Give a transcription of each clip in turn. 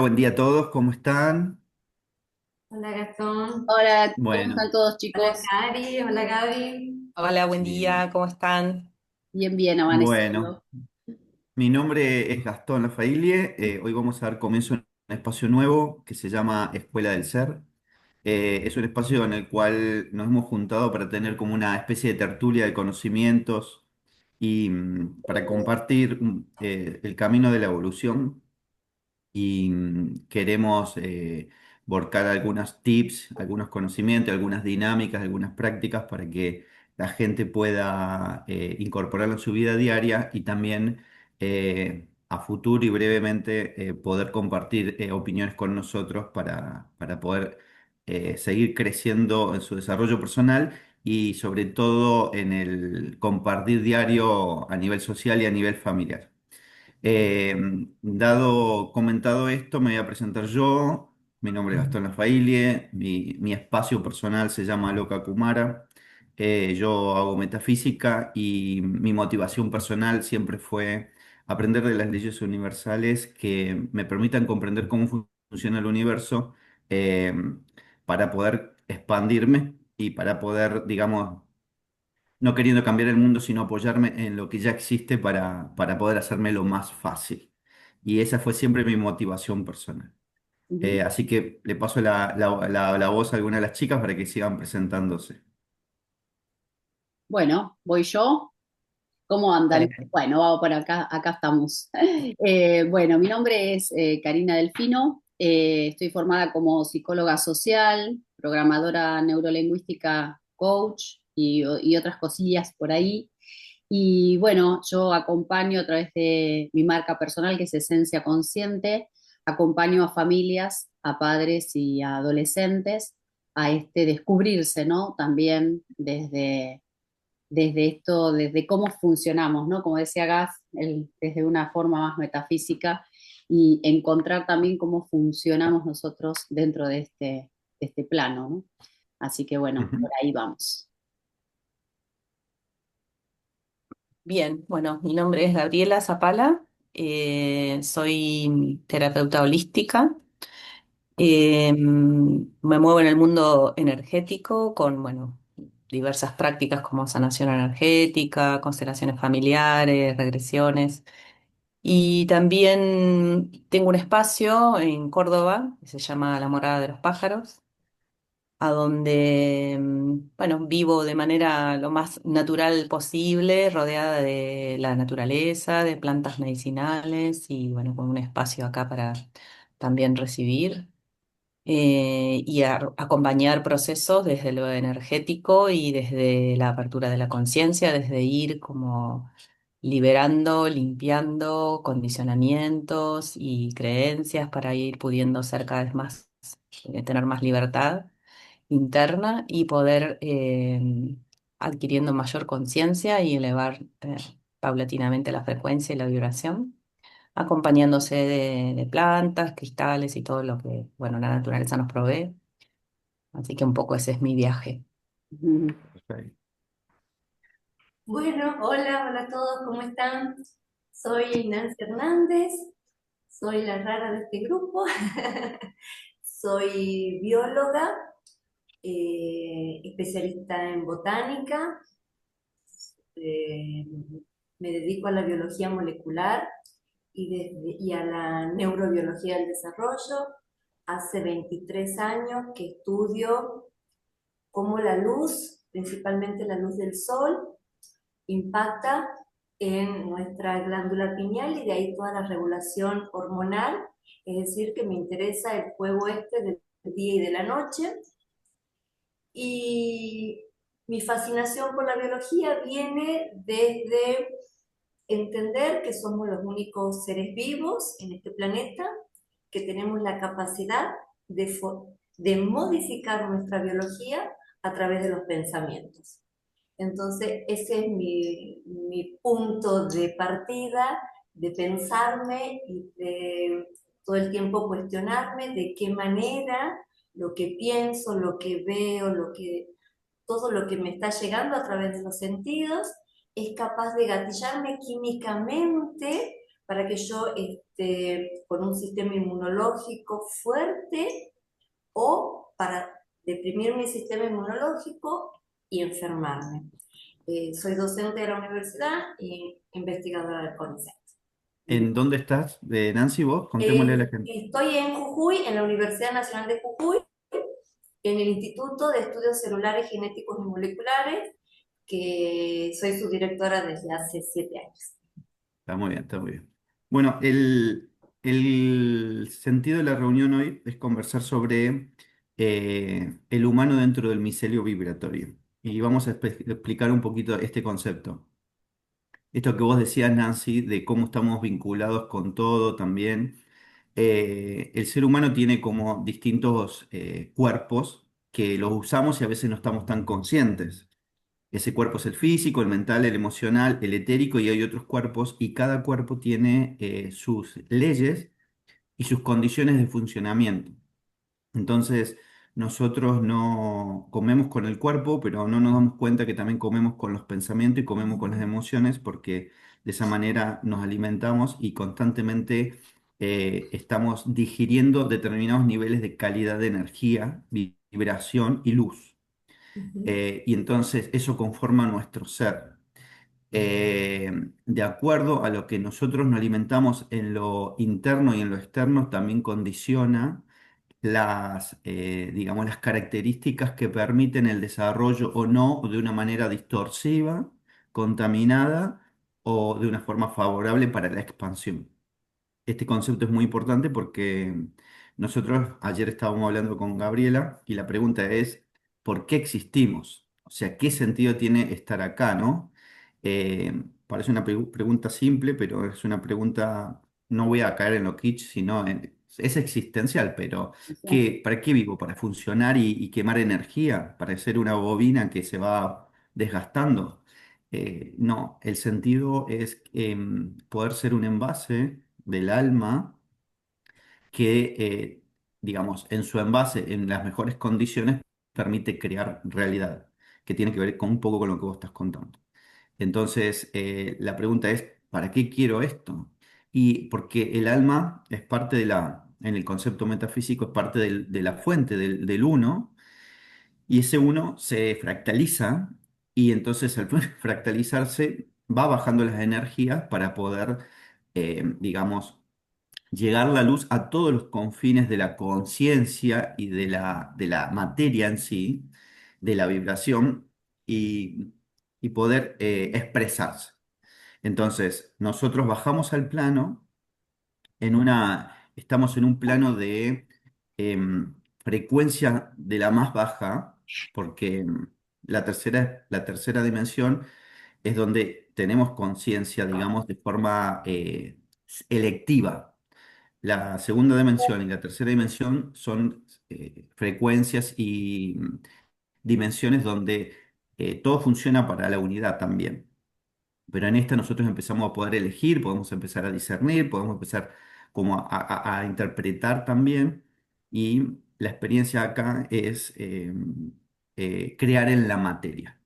buen día a todos, ¿cómo están? Hola Gastón, Hola, ¿cómo Bueno, están todos, hola chicos? Cari, hola Gaby. Hola, buen bien. día, ¿cómo están? Bien, bien, Bueno, amaneciendo. mi nombre es Gastón Lafailie. Hoy vamos a dar comienzo a un espacio nuevo que se llama Escuela del Ser. Es un espacio en el cual nos hemos juntado para tener como una especie de tertulia de conocimientos y para compartir el camino de la evolución y queremos volcar algunos tips, algunos conocimientos, algunas dinámicas, algunas prácticas para que la gente pueda incorporarlo en su vida diaria y también a futuro y brevemente poder compartir opiniones con nosotros para poder seguir creciendo en su desarrollo personal y sobre todo en el compartir diario a nivel social y a nivel familiar. Eh, Dado comentado esto, me voy a presentar yo. Mi nombre es Gastón Lafailie. Mi espacio personal se llama Loca Kumara. Yo hago metafísica y mi motivación personal siempre fue aprender de las leyes universales que me permitan comprender cómo funciona el universo, eh, para poder expandirme y para poder, digamos, no queriendo cambiar el mundo, sino apoyarme en lo que ya existe para poder hacérmelo más fácil. Y esa fue siempre mi motivación personal. Ujú. Así que le paso la voz a alguna de las chicas para que sigan presentándose. Bueno, voy yo. ¿Cómo andan? Dale. Bueno, vamos por acá, acá estamos. Bueno, mi nombre es Karina Delfino. Estoy formada como psicóloga social, programadora neurolingüística, coach y otras cosillas por ahí. Y bueno, yo acompaño a través de mi marca personal, que es Esencia Consciente, acompaño a familias, a padres y a adolescentes a este descubrirse, ¿no? También desde esto, desde cómo funcionamos, ¿no? Como decía Gas, desde una forma más metafísica y encontrar también cómo funcionamos nosotros dentro de este plano, ¿no? Así que bueno, por Ujú. ahí vamos. Bien, bueno, mi nombre es Gabriela Zapala, soy terapeuta holística, me muevo en el mundo energético con, bueno, diversas prácticas como sanación energética, constelaciones familiares, regresiones, y también tengo un espacio en Córdoba que se llama La Morada de los Pájaros, a donde, bueno, vivo de manera lo más natural posible, rodeada de la naturaleza, de plantas medicinales y, bueno, con un espacio acá para también recibir y acompañar procesos desde lo energético y desde la apertura de la conciencia, desde ir como liberando, limpiando condicionamientos y creencias para ir pudiendo ser cada vez más, tener más libertad interna y poder adquiriendo mayor conciencia y elevar paulatinamente la frecuencia y la vibración, acompañándose de plantas, cristales y todo lo que, bueno, la naturaleza nos provee. Así que un poco ese es mi viaje. Ujú. Perfecto. Bueno, hola a todos, ¿cómo están? Soy Nancy Hernández, soy la rara de este grupo. Soy bióloga, especialista en botánica, eh, me dedico a la biología molecular y a la neurobiología del desarrollo. Hace 23 años que estudio cómo la luz, principalmente la luz del sol, impacta en nuestra glándula pineal y de ahí toda la regulación hormonal, es decir, que me interesa el juego este del día y de la noche. Y mi fascinación por la biología viene desde entender que somos los únicos seres vivos en este planeta, que tenemos la capacidad de modificar nuestra biología a través de los pensamientos. Entonces, ese es mi punto de partida, de pensarme y de todo el tiempo cuestionarme de qué manera lo que pienso, lo que veo, todo lo que me está llegando a través de los sentidos es capaz de gatillarme químicamente para que yo esté con un sistema inmunológico fuerte o para deprimir mi sistema inmunológico y enfermarme. Soy docente de la universidad y investigadora del CONICET. ¿En dónde estás, Nancy, vos? Contémosle a la gente. Estoy en Jujuy, en la Universidad Nacional de Jujuy, en el Instituto de Estudios Celulares, Genéticos y Moleculares, que soy su directora desde hace 7 años. Está muy bien, está muy bien. Bueno, el sentido de la reunión hoy es conversar sobre el humano dentro del micelio vibratorio. Y vamos a explicar un poquito este concepto. Esto que vos decías, Nancy, de cómo estamos vinculados con todo también. El ser humano tiene como distintos cuerpos que los usamos y a veces no estamos tan conscientes. Ese cuerpo es el físico, el mental, el emocional, el etérico y hay otros cuerpos y cada cuerpo tiene sus leyes y sus condiciones de funcionamiento. Entonces, nosotros no comemos con el cuerpo, pero no nos damos cuenta que también comemos con los pensamientos y comemos con las emociones porque de esa manera nos alimentamos y constantemente estamos digiriendo determinados niveles de calidad de energía, vibración y luz. Ujú, Y entonces eso conforma nuestro ser. De acuerdo a lo que nosotros nos alimentamos en lo interno y en lo externo, también condiciona digamos, las características que permiten el desarrollo o no de una manera distorsiva, contaminada o de una forma favorable para la expansión. Este concepto es muy importante porque nosotros ayer estábamos hablando con Gabriela y la pregunta es, ¿por qué existimos? O sea, ¿qué sentido tiene estar acá, no? Parece una pregunta simple, pero es una pregunta, no voy a caer en lo kitsch, es existencial, pero ¿para qué vivo? ¿Para funcionar y quemar energía? ¿Para ser una bobina que se va desgastando? No, el sentido es poder ser un envase del alma que, digamos, en su envase, en las mejores condiciones, permite crear realidad, que tiene que ver con un poco con lo que vos estás contando. Entonces, la pregunta es, ¿para qué quiero esto? Y porque el alma es parte en el concepto metafísico, es parte de la fuente, del uno, y ese uno se fractaliza y entonces al fractalizarse va bajando las energías para poder, digamos, llegar la luz a todos los confines de la conciencia y de la materia en sí, de la vibración y, y poder expresarse. Entonces, nosotros bajamos al plano estamos en un plano de frecuencia de la más baja, porque la tercera dimensión es donde tenemos conciencia, digamos, de forma electiva. La segunda dimensión y la tercera dimensión son frecuencias y dimensiones donde todo funciona para la unidad también. Pero en esta nosotros empezamos a poder elegir, podemos empezar a discernir, podemos empezar como a interpretar también. Y la experiencia acá es crear en la materia.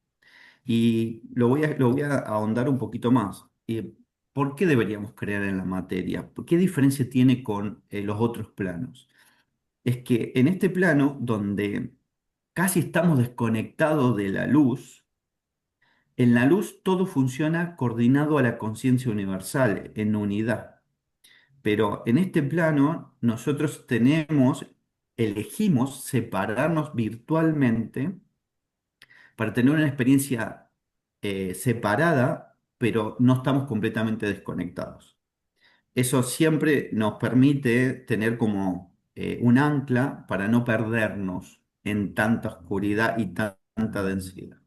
Y lo voy a ahondar un poquito más. ¿Por qué deberíamos crear en la materia? ¿Qué diferencia tiene con los otros planos? Es que en este plano, donde casi estamos desconectados de la luz, en la luz todo funciona coordinado a la conciencia universal, en unidad. Pero en este plano nosotros elegimos separarnos virtualmente para tener una experiencia separada, pero no estamos completamente desconectados. Eso siempre nos permite tener como un ancla para no perdernos en tanta oscuridad y tanta densidad.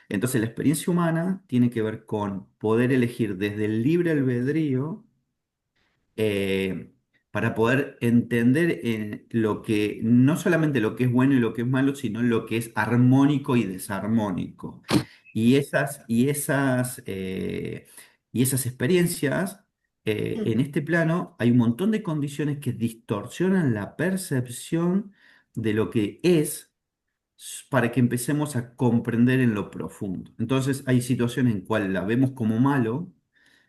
Entonces, la experiencia humana tiene que ver con poder elegir desde el libre albedrío eh, para poder entender no solamente lo que es bueno y lo que es malo, sino lo que es armónico y desarmónico. Y esas experiencias, en este plano, hay un montón de condiciones que distorsionan la percepción de lo que es para que empecemos a comprender en lo profundo. Entonces hay situaciones en cuales la vemos como malo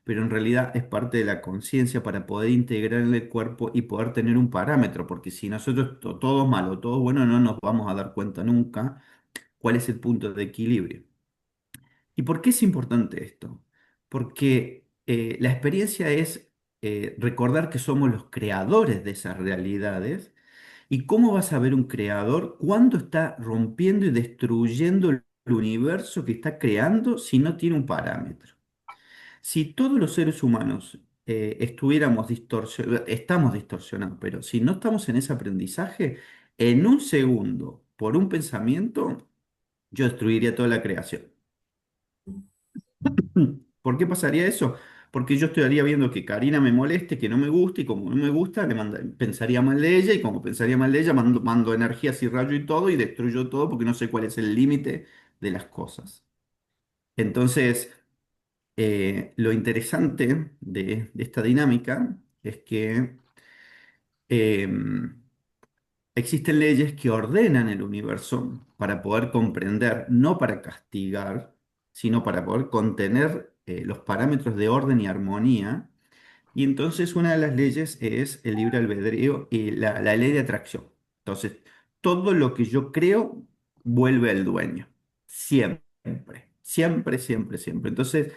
pero en realidad es parte de la conciencia para poder integrar en el cuerpo y poder tener un parámetro, porque si nosotros todo malo, todo bueno, no nos vamos a dar cuenta nunca cuál es el punto de equilibrio. ¿Y por qué es importante esto? Porque la experiencia es recordar que somos los creadores de esas realidades. ¿Y cómo vas a ver un creador cuando está rompiendo y destruyendo el universo que está creando si no tiene un parámetro? Si todos los seres humanos estuviéramos distorsionados, estamos distorsionados, pero si no estamos en ese aprendizaje, en un segundo, por un pensamiento, yo destruiría toda la creación. ¿Por qué pasaría eso? Porque yo estaría viendo que Karina me moleste, que no me guste, y como no me gusta, pensaría mal de ella, y como pensaría mal de ella, mando energías y rayo y todo, y destruyo todo porque no sé cuál es el límite de las cosas. Entonces, lo interesante de esta dinámica es que em, existen leyes que ordenan el universo para poder comprender, no para castigar, sino para poder contener los parámetros de orden y armonía. Y entonces una de las leyes es el libre albedrío y la ley de atracción. Entonces, todo lo que yo creo vuelve al dueño. Siempre, siempre, siempre, siempre. Entonces,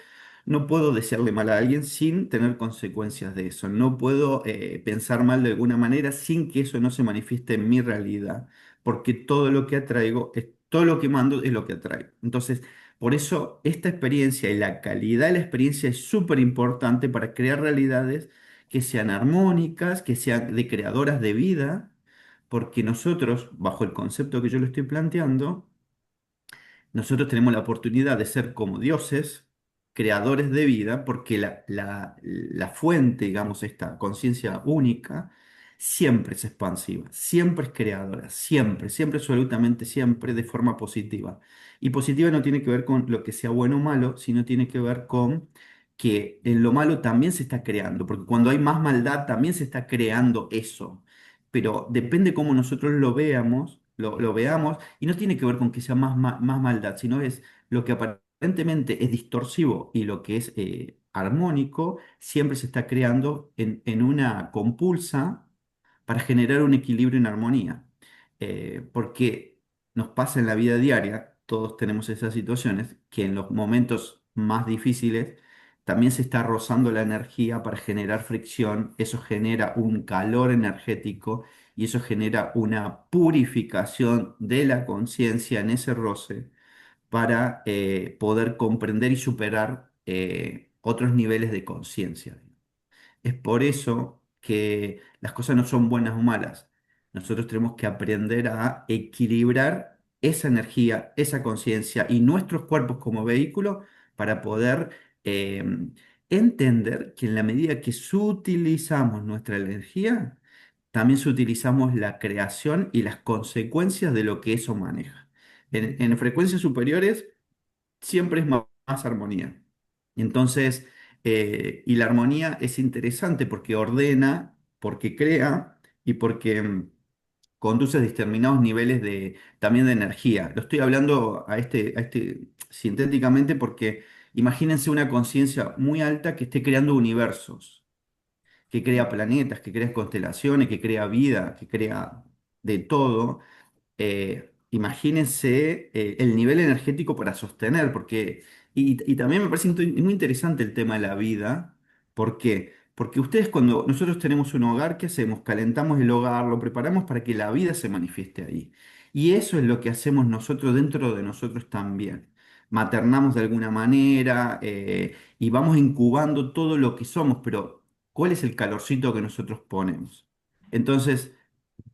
no puedo desearle mal a alguien sin tener consecuencias de eso. No puedo pensar mal de alguna manera sin que eso no se manifieste en mi realidad. Porque todo lo que atraigo, todo lo que mando es lo que atraigo. Entonces, por eso esta experiencia y la calidad de la experiencia es súper importante para crear realidades que sean armónicas, que sean de creadoras de vida, porque nosotros, bajo el concepto que yo le estoy planteando, nosotros tenemos la oportunidad de ser como dioses, creadores de vida, porque la fuente, digamos, esta conciencia única, siempre es expansiva, siempre es creadora, siempre, siempre, absolutamente siempre, de forma positiva. Y positiva no tiene que ver con lo que sea bueno o malo, sino tiene que ver con que en lo malo también se está creando, porque cuando hay más maldad también se está creando eso. Pero depende cómo nosotros lo veamos, lo veamos y no tiene que ver con que sea más maldad, sino es lo que aparentemente es distorsivo y lo que es armónico, siempre se está creando en una compulsa para generar un equilibrio en armonía. Porque nos pasa en la vida diaria, todos tenemos esas situaciones, que en los momentos más difíciles también se está rozando la energía para generar fricción, eso genera un calor energético y eso genera una purificación de la conciencia en ese roce para poder comprender y superar otros niveles de conciencia. Es por eso que las cosas no son buenas o malas. Nosotros tenemos que aprender a equilibrar esa energía, esa conciencia y nuestros cuerpos como vehículo para poder eh, entender que en la medida que sutilizamos nuestra energía, también sutilizamos la creación y las consecuencias de lo que eso maneja. En frecuencias superiores siempre es más armonía. Entonces, y la armonía es interesante porque ordena, porque crea y porque conduce a determinados niveles también de energía. Lo estoy hablando a este sintéticamente porque imagínense una conciencia muy alta que esté creando universos, que crea planetas, que crea constelaciones, que crea vida, que crea de todo. Imagínense el nivel energético para sostener, porque, y también me parece muy interesante el tema de la vida. ¿Por qué? Porque ustedes cuando nosotros tenemos un hogar, ¿qué hacemos? Calentamos el hogar, lo preparamos para que la vida se manifieste ahí. Y eso es lo que hacemos nosotros dentro de nosotros también. Maternamos de alguna manera y vamos incubando todo lo que somos, pero ¿cuál es el calorcito que nosotros ponemos? Entonces,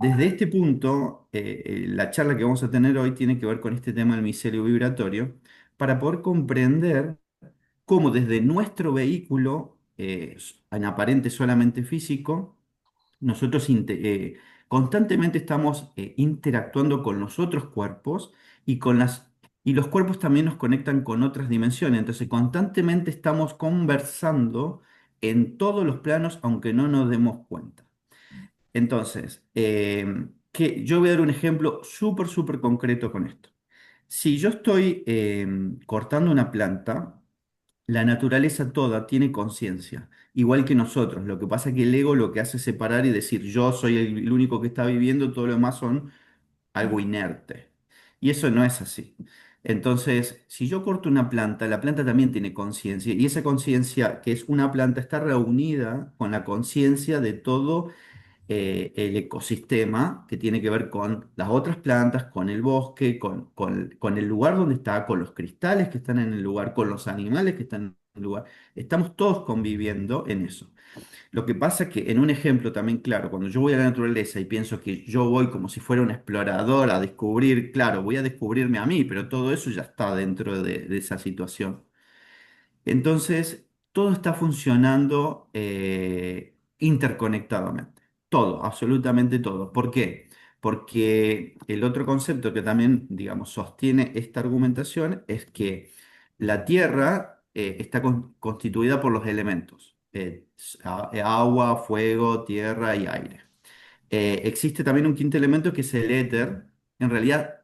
desde este punto, la charla que vamos a tener hoy tiene que ver con este tema del micelio vibratorio, para poder comprender cómo desde nuestro vehículo, en aparente solamente físico, nosotros constantemente estamos interactuando con los otros cuerpos y y los cuerpos también nos conectan con otras dimensiones. Entonces, constantemente estamos conversando en todos los planos, aunque no nos demos cuenta. Entonces, yo voy a dar un ejemplo súper, súper concreto con esto. Si yo estoy cortando una planta, la naturaleza toda tiene conciencia, igual que nosotros. Lo que pasa es que el ego lo que hace es separar y decir, yo soy el único que está viviendo, todo lo demás son algo inerte. Y eso no es así. Entonces, si yo corto una planta, la planta también tiene conciencia y esa conciencia, que es una planta, está reunida con la conciencia de todo el ecosistema que tiene que ver con las otras plantas, con el bosque, con el lugar donde está, con los cristales que están en el lugar, con los animales que están en el lugar. Estamos todos conviviendo en eso. Lo que pasa es que en un ejemplo también claro, cuando yo voy a la naturaleza y pienso que yo voy como si fuera un explorador a descubrir, claro, voy a descubrirme a mí, pero todo eso ya está dentro de esa situación. Entonces, todo está funcionando interconectadamente. Todo, absolutamente todo. ¿Por qué? Porque el otro concepto que también, digamos, sostiene esta argumentación es que la Tierra está constituida por los elementos, agua, fuego, tierra y aire. Existe también un quinto elemento que es el éter. En realidad,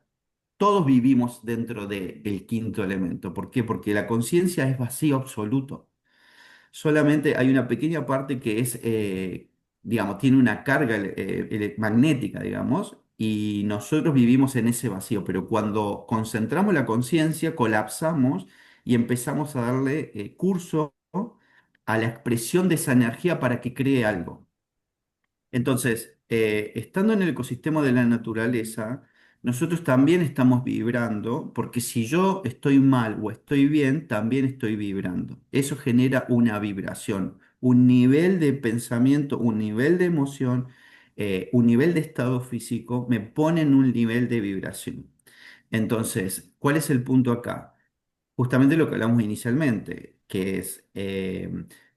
todos vivimos dentro del quinto elemento. ¿Por qué? Porque la conciencia es vacío absoluto. Solamente hay una pequeña parte que es, digamos, tiene una carga magnética, digamos, y nosotros vivimos en ese vacío. Pero cuando concentramos la conciencia, colapsamos y empezamos a darle curso a la expresión de esa energía para que cree algo. Entonces, estando en el ecosistema de la naturaleza, nosotros también estamos vibrando, porque si yo estoy mal o estoy bien, también estoy vibrando. Eso genera una vibración, un nivel de pensamiento, un nivel de emoción, un nivel de estado físico, me pone en un nivel de vibración. Entonces, ¿cuál es el punto acá? Justamente lo que hablamos inicialmente, que es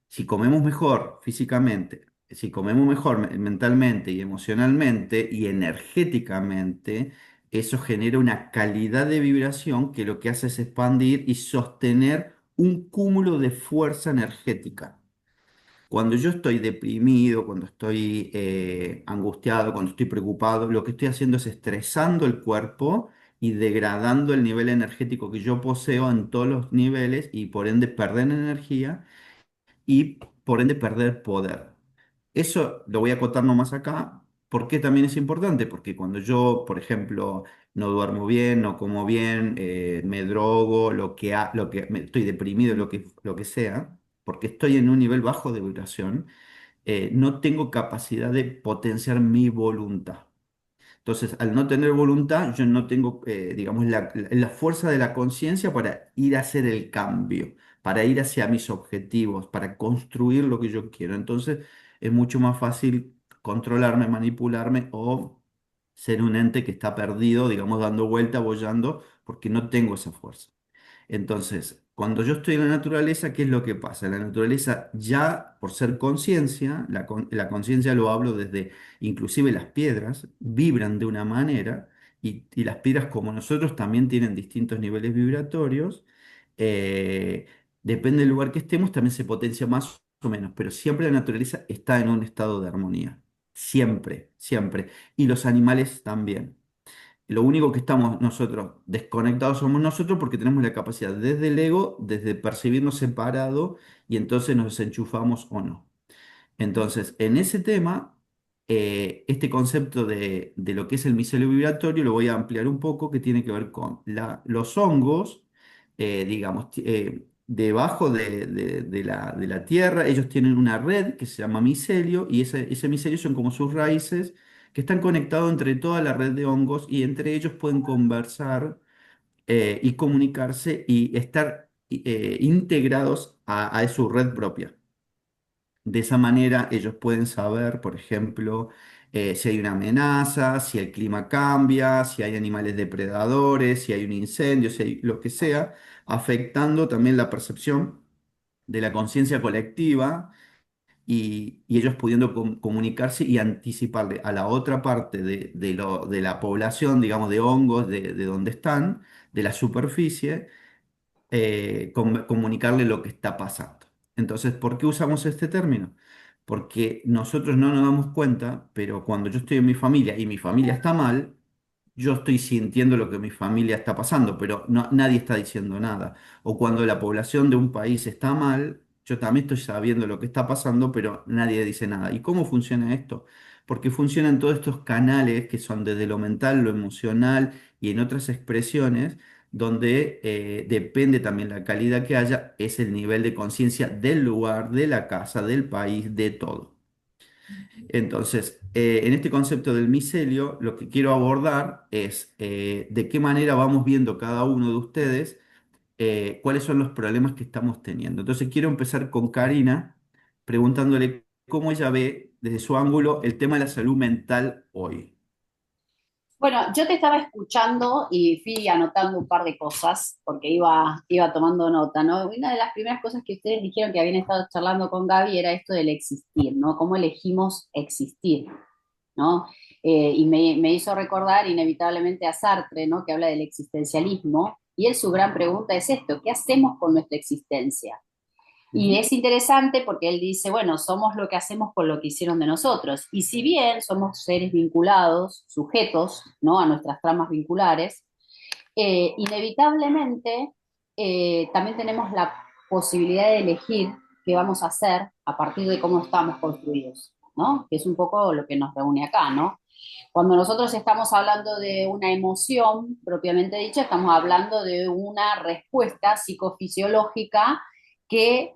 si comemos mejor físicamente, si comemos mejor mentalmente y emocionalmente y energéticamente, eso genera una calidad de vibración que lo que hace es expandir y sostener un cúmulo de fuerza energética. Cuando yo estoy deprimido, cuando estoy angustiado, cuando estoy preocupado, lo que estoy haciendo es estresando el cuerpo y degradando el nivel energético que yo poseo en todos los niveles y por ende perder energía y por ende perder poder. Eso lo voy a acotar nomás acá. ¿Por qué también es importante? Porque cuando yo, por ejemplo, no duermo bien, no como bien, me drogo, estoy deprimido, lo que sea, porque estoy en un nivel bajo de vibración, no tengo capacidad de potenciar mi voluntad. Entonces, al no tener voluntad, yo no tengo, digamos, la fuerza de la conciencia para ir a hacer el cambio, para ir hacia mis objetivos, para construir lo que yo quiero. Entonces, es mucho más fácil controlarme, manipularme o ser un ente que está perdido, digamos, dando vuelta, boyando, porque no tengo esa fuerza. Entonces, cuando yo estoy en la naturaleza, ¿qué es lo que pasa? La naturaleza ya, por ser conciencia, la conciencia lo hablo desde, inclusive las piedras, vibran de una manera y las piedras como nosotros también tienen distintos niveles vibratorios. eh, Depende del lugar que estemos, también se potencia más o menos, pero siempre la naturaleza está en un estado de armonía. Siempre, siempre. Y los animales también. Lo único que estamos nosotros desconectados somos nosotros porque tenemos la capacidad desde el ego, desde percibirnos separado y entonces nos desenchufamos o no. Entonces, en ese tema, este concepto de lo que es el micelio vibratorio lo voy a ampliar un poco, que tiene que ver con los hongos, digamos, debajo de la tierra, ellos tienen una red que se llama micelio y ese micelio son como sus raíces que están conectados entre toda la red de hongos y entre ellos pueden conversar y comunicarse y estar integrados a su red propia. De esa manera ellos pueden saber, por ejemplo, si hay una amenaza, si el clima cambia, si hay animales depredadores, si hay un incendio, si hay lo que sea, afectando también la percepción de la conciencia colectiva y ellos pudiendo comunicarse y anticiparle a la otra parte de la población, digamos, de hongos, de donde están, de la superficie comunicarle lo que está pasando. Entonces, ¿por qué usamos este término? Porque nosotros no nos damos cuenta, pero cuando yo estoy en mi familia y mi familia está mal, yo estoy sintiendo lo que mi familia está pasando, pero nadie está diciendo nada. O cuando la población de un país está mal, yo también estoy sabiendo lo que está pasando, pero nadie dice nada. ¿Y cómo funciona esto? Porque funcionan todos estos canales que son desde lo mental, lo emocional y en otras expresiones, donde depende también la calidad que haya, es el nivel de conciencia del lugar, de la casa, del país, de todo. Entonces, en este concepto del micelio, lo que quiero abordar es de qué manera vamos viendo cada uno de ustedes cuáles son los problemas que estamos teniendo. Entonces, quiero empezar con Karina, preguntándole cómo ella ve desde su ángulo el tema de la salud mental hoy. Bueno, yo te estaba escuchando y fui anotando un par de cosas porque iba tomando nota, ¿no? Una de las primeras cosas que ustedes dijeron que habían estado charlando con Gaby era esto del existir, ¿no? Cómo elegimos existir, ¿no? Y me hizo recordar inevitablemente a Sartre, ¿no? Que habla del existencialismo, y él su gran pregunta es esto: ¿qué hacemos con nuestra existencia? Y Ujú, es interesante porque él dice, bueno, somos lo que hacemos con lo que hicieron de nosotros. Y si bien somos seres vinculados, sujetos, ¿no? A nuestras tramas vinculares, inevitablemente también tenemos la posibilidad de elegir qué vamos a hacer a partir de cómo estamos construidos, ¿no? Que es un poco lo que nos reúne acá, ¿no? Cuando nosotros estamos hablando de una emoción, propiamente dicha, estamos hablando de una respuesta psicofisiológica que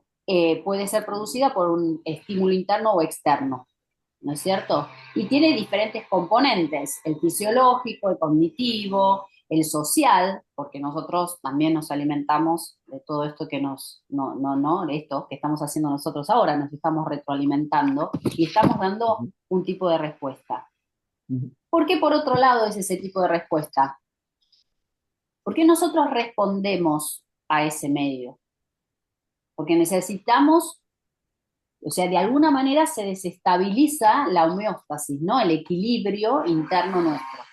puede ser producida por un estímulo interno o externo, ¿no es cierto? Y tiene diferentes componentes: el fisiológico, el cognitivo, el social, porque nosotros también nos alimentamos de todo esto que de esto que estamos haciendo nosotros ahora, nos estamos retroalimentando y estamos dando ujú, un tipo de respuesta. ujú, ¿Por qué por otro lado es ese tipo de respuesta? Porque nosotros respondemos a ese medio, porque necesitamos, o sea, de alguna manera se desestabiliza la homeostasis, ¿no? El equilibrio interno nuestro.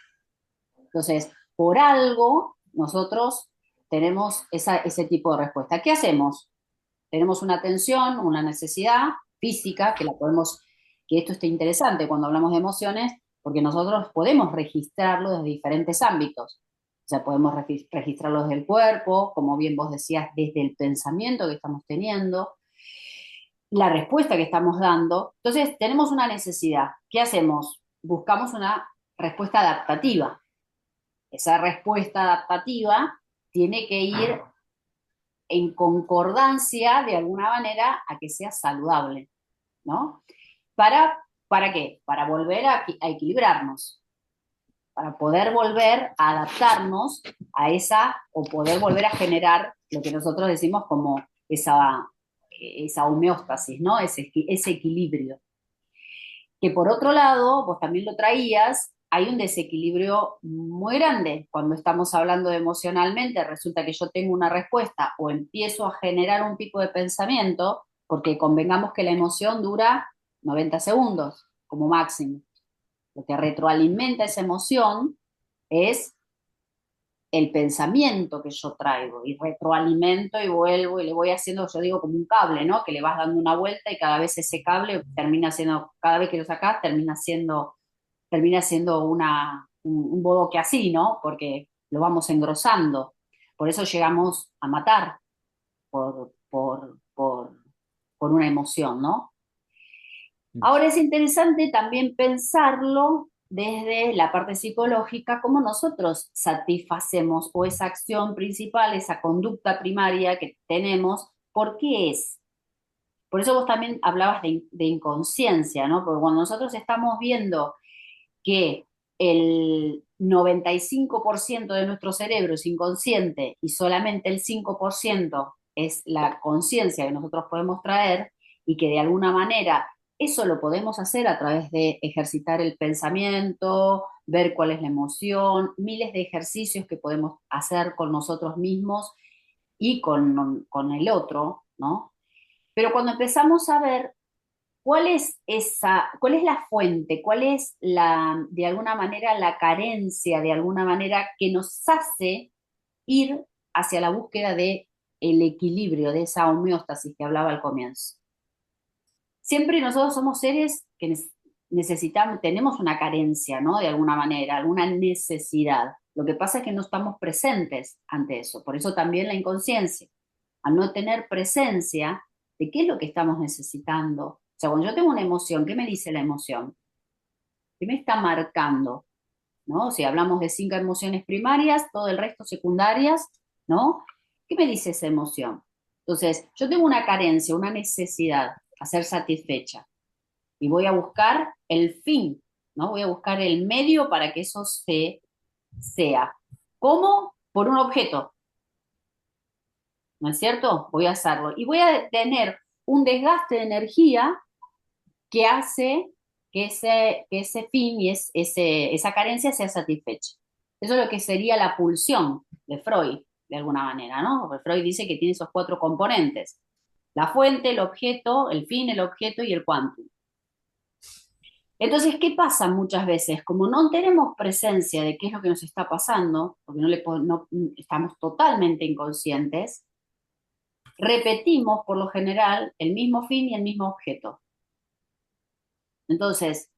Entonces, por algo nosotros tenemos ese tipo de respuesta. ¿Qué hacemos? Tenemos una tensión, una necesidad física, que esto está interesante cuando hablamos de emociones, porque nosotros podemos registrarlo desde diferentes ámbitos. O sea, podemos registrarlo desde el cuerpo, como bien vos decías, desde el pensamiento que estamos teniendo, la respuesta que estamos dando. Entonces, tenemos una necesidad. ¿Qué hacemos? Buscamos una respuesta adaptativa. Esa respuesta adaptativa tiene que ir en concordancia de alguna manera a que sea saludable, ¿no? ¿Para qué? Para volver a equilibrarnos, para poder volver a adaptarnos a esa, o poder volver a generar lo que nosotros decimos como esa homeostasis, ¿no? Ese equilibrio. Que por otro lado, vos también lo traías, hay un desequilibrio muy grande cuando estamos hablando de emocionalmente. Resulta que yo tengo una respuesta o empiezo a generar un tipo de pensamiento, porque convengamos que la emoción dura 90 segundos como máximo. Lo que retroalimenta esa emoción es el pensamiento que yo traigo, y retroalimento y vuelvo y le voy haciendo, yo digo, como un cable, ¿no? Que le vas dando una vuelta y cada vez ese cable termina siendo, cada vez que lo sacás, termina siendo un bodoque así, ¿no? Porque lo vamos engrosando. Por eso llegamos a matar por una emoción, ¿no? Ahora es interesante también pensarlo desde la parte psicológica, cómo nosotros satisfacemos, o esa acción principal, esa conducta primaria que tenemos, ¿por qué es? Por eso vos también hablabas de inconsciencia, ¿no? Porque cuando nosotros estamos viendo que el 95% de nuestro cerebro es inconsciente y solamente el 5% es la conciencia que nosotros podemos traer, y que de alguna manera eso lo podemos hacer a través de ejercitar el pensamiento, ver cuál es la emoción, miles de ejercicios que podemos hacer con nosotros mismos y con el otro, ¿no? Pero cuando empezamos a ver cuál es la fuente, cuál es de alguna manera, la carencia, de alguna manera, que nos hace ir hacia la búsqueda de el equilibrio, de esa homeostasis que hablaba al comienzo. Siempre nosotros somos seres necesitamos, tenemos una carencia, ¿no? De alguna manera, alguna necesidad. Lo que pasa es que no estamos presentes ante eso. Por eso también la inconsciencia. Al no tener presencia de qué es lo que estamos necesitando. O sea, cuando yo tengo una emoción, ¿qué me dice la emoción? ¿Qué me está marcando? ¿No? Si hablamos de 5 emociones primarias, todo el resto secundarias, ¿no? ¿Qué me dice esa emoción? Entonces, yo tengo una carencia, una necesidad a ser satisfecha y voy a buscar el fin, ¿no? Voy a buscar el medio para que eso se sea. ¿Cómo? Por un objeto, ¿no es cierto? Voy a hacerlo. Y voy a tener un desgaste de energía que hace que ese fin y esa carencia sea satisfecha. Eso es lo que sería la pulsión de Freud, de alguna manera, ¿no? Porque Freud dice que tiene esos 4 componentes: la fuente, el objeto, el fin, el objeto y el quantum. Entonces, ¿qué pasa muchas veces? Como no tenemos presencia de qué es lo que nos está pasando, porque no estamos totalmente inconscientes, repetimos por lo general el mismo fin y el mismo objeto. Entonces,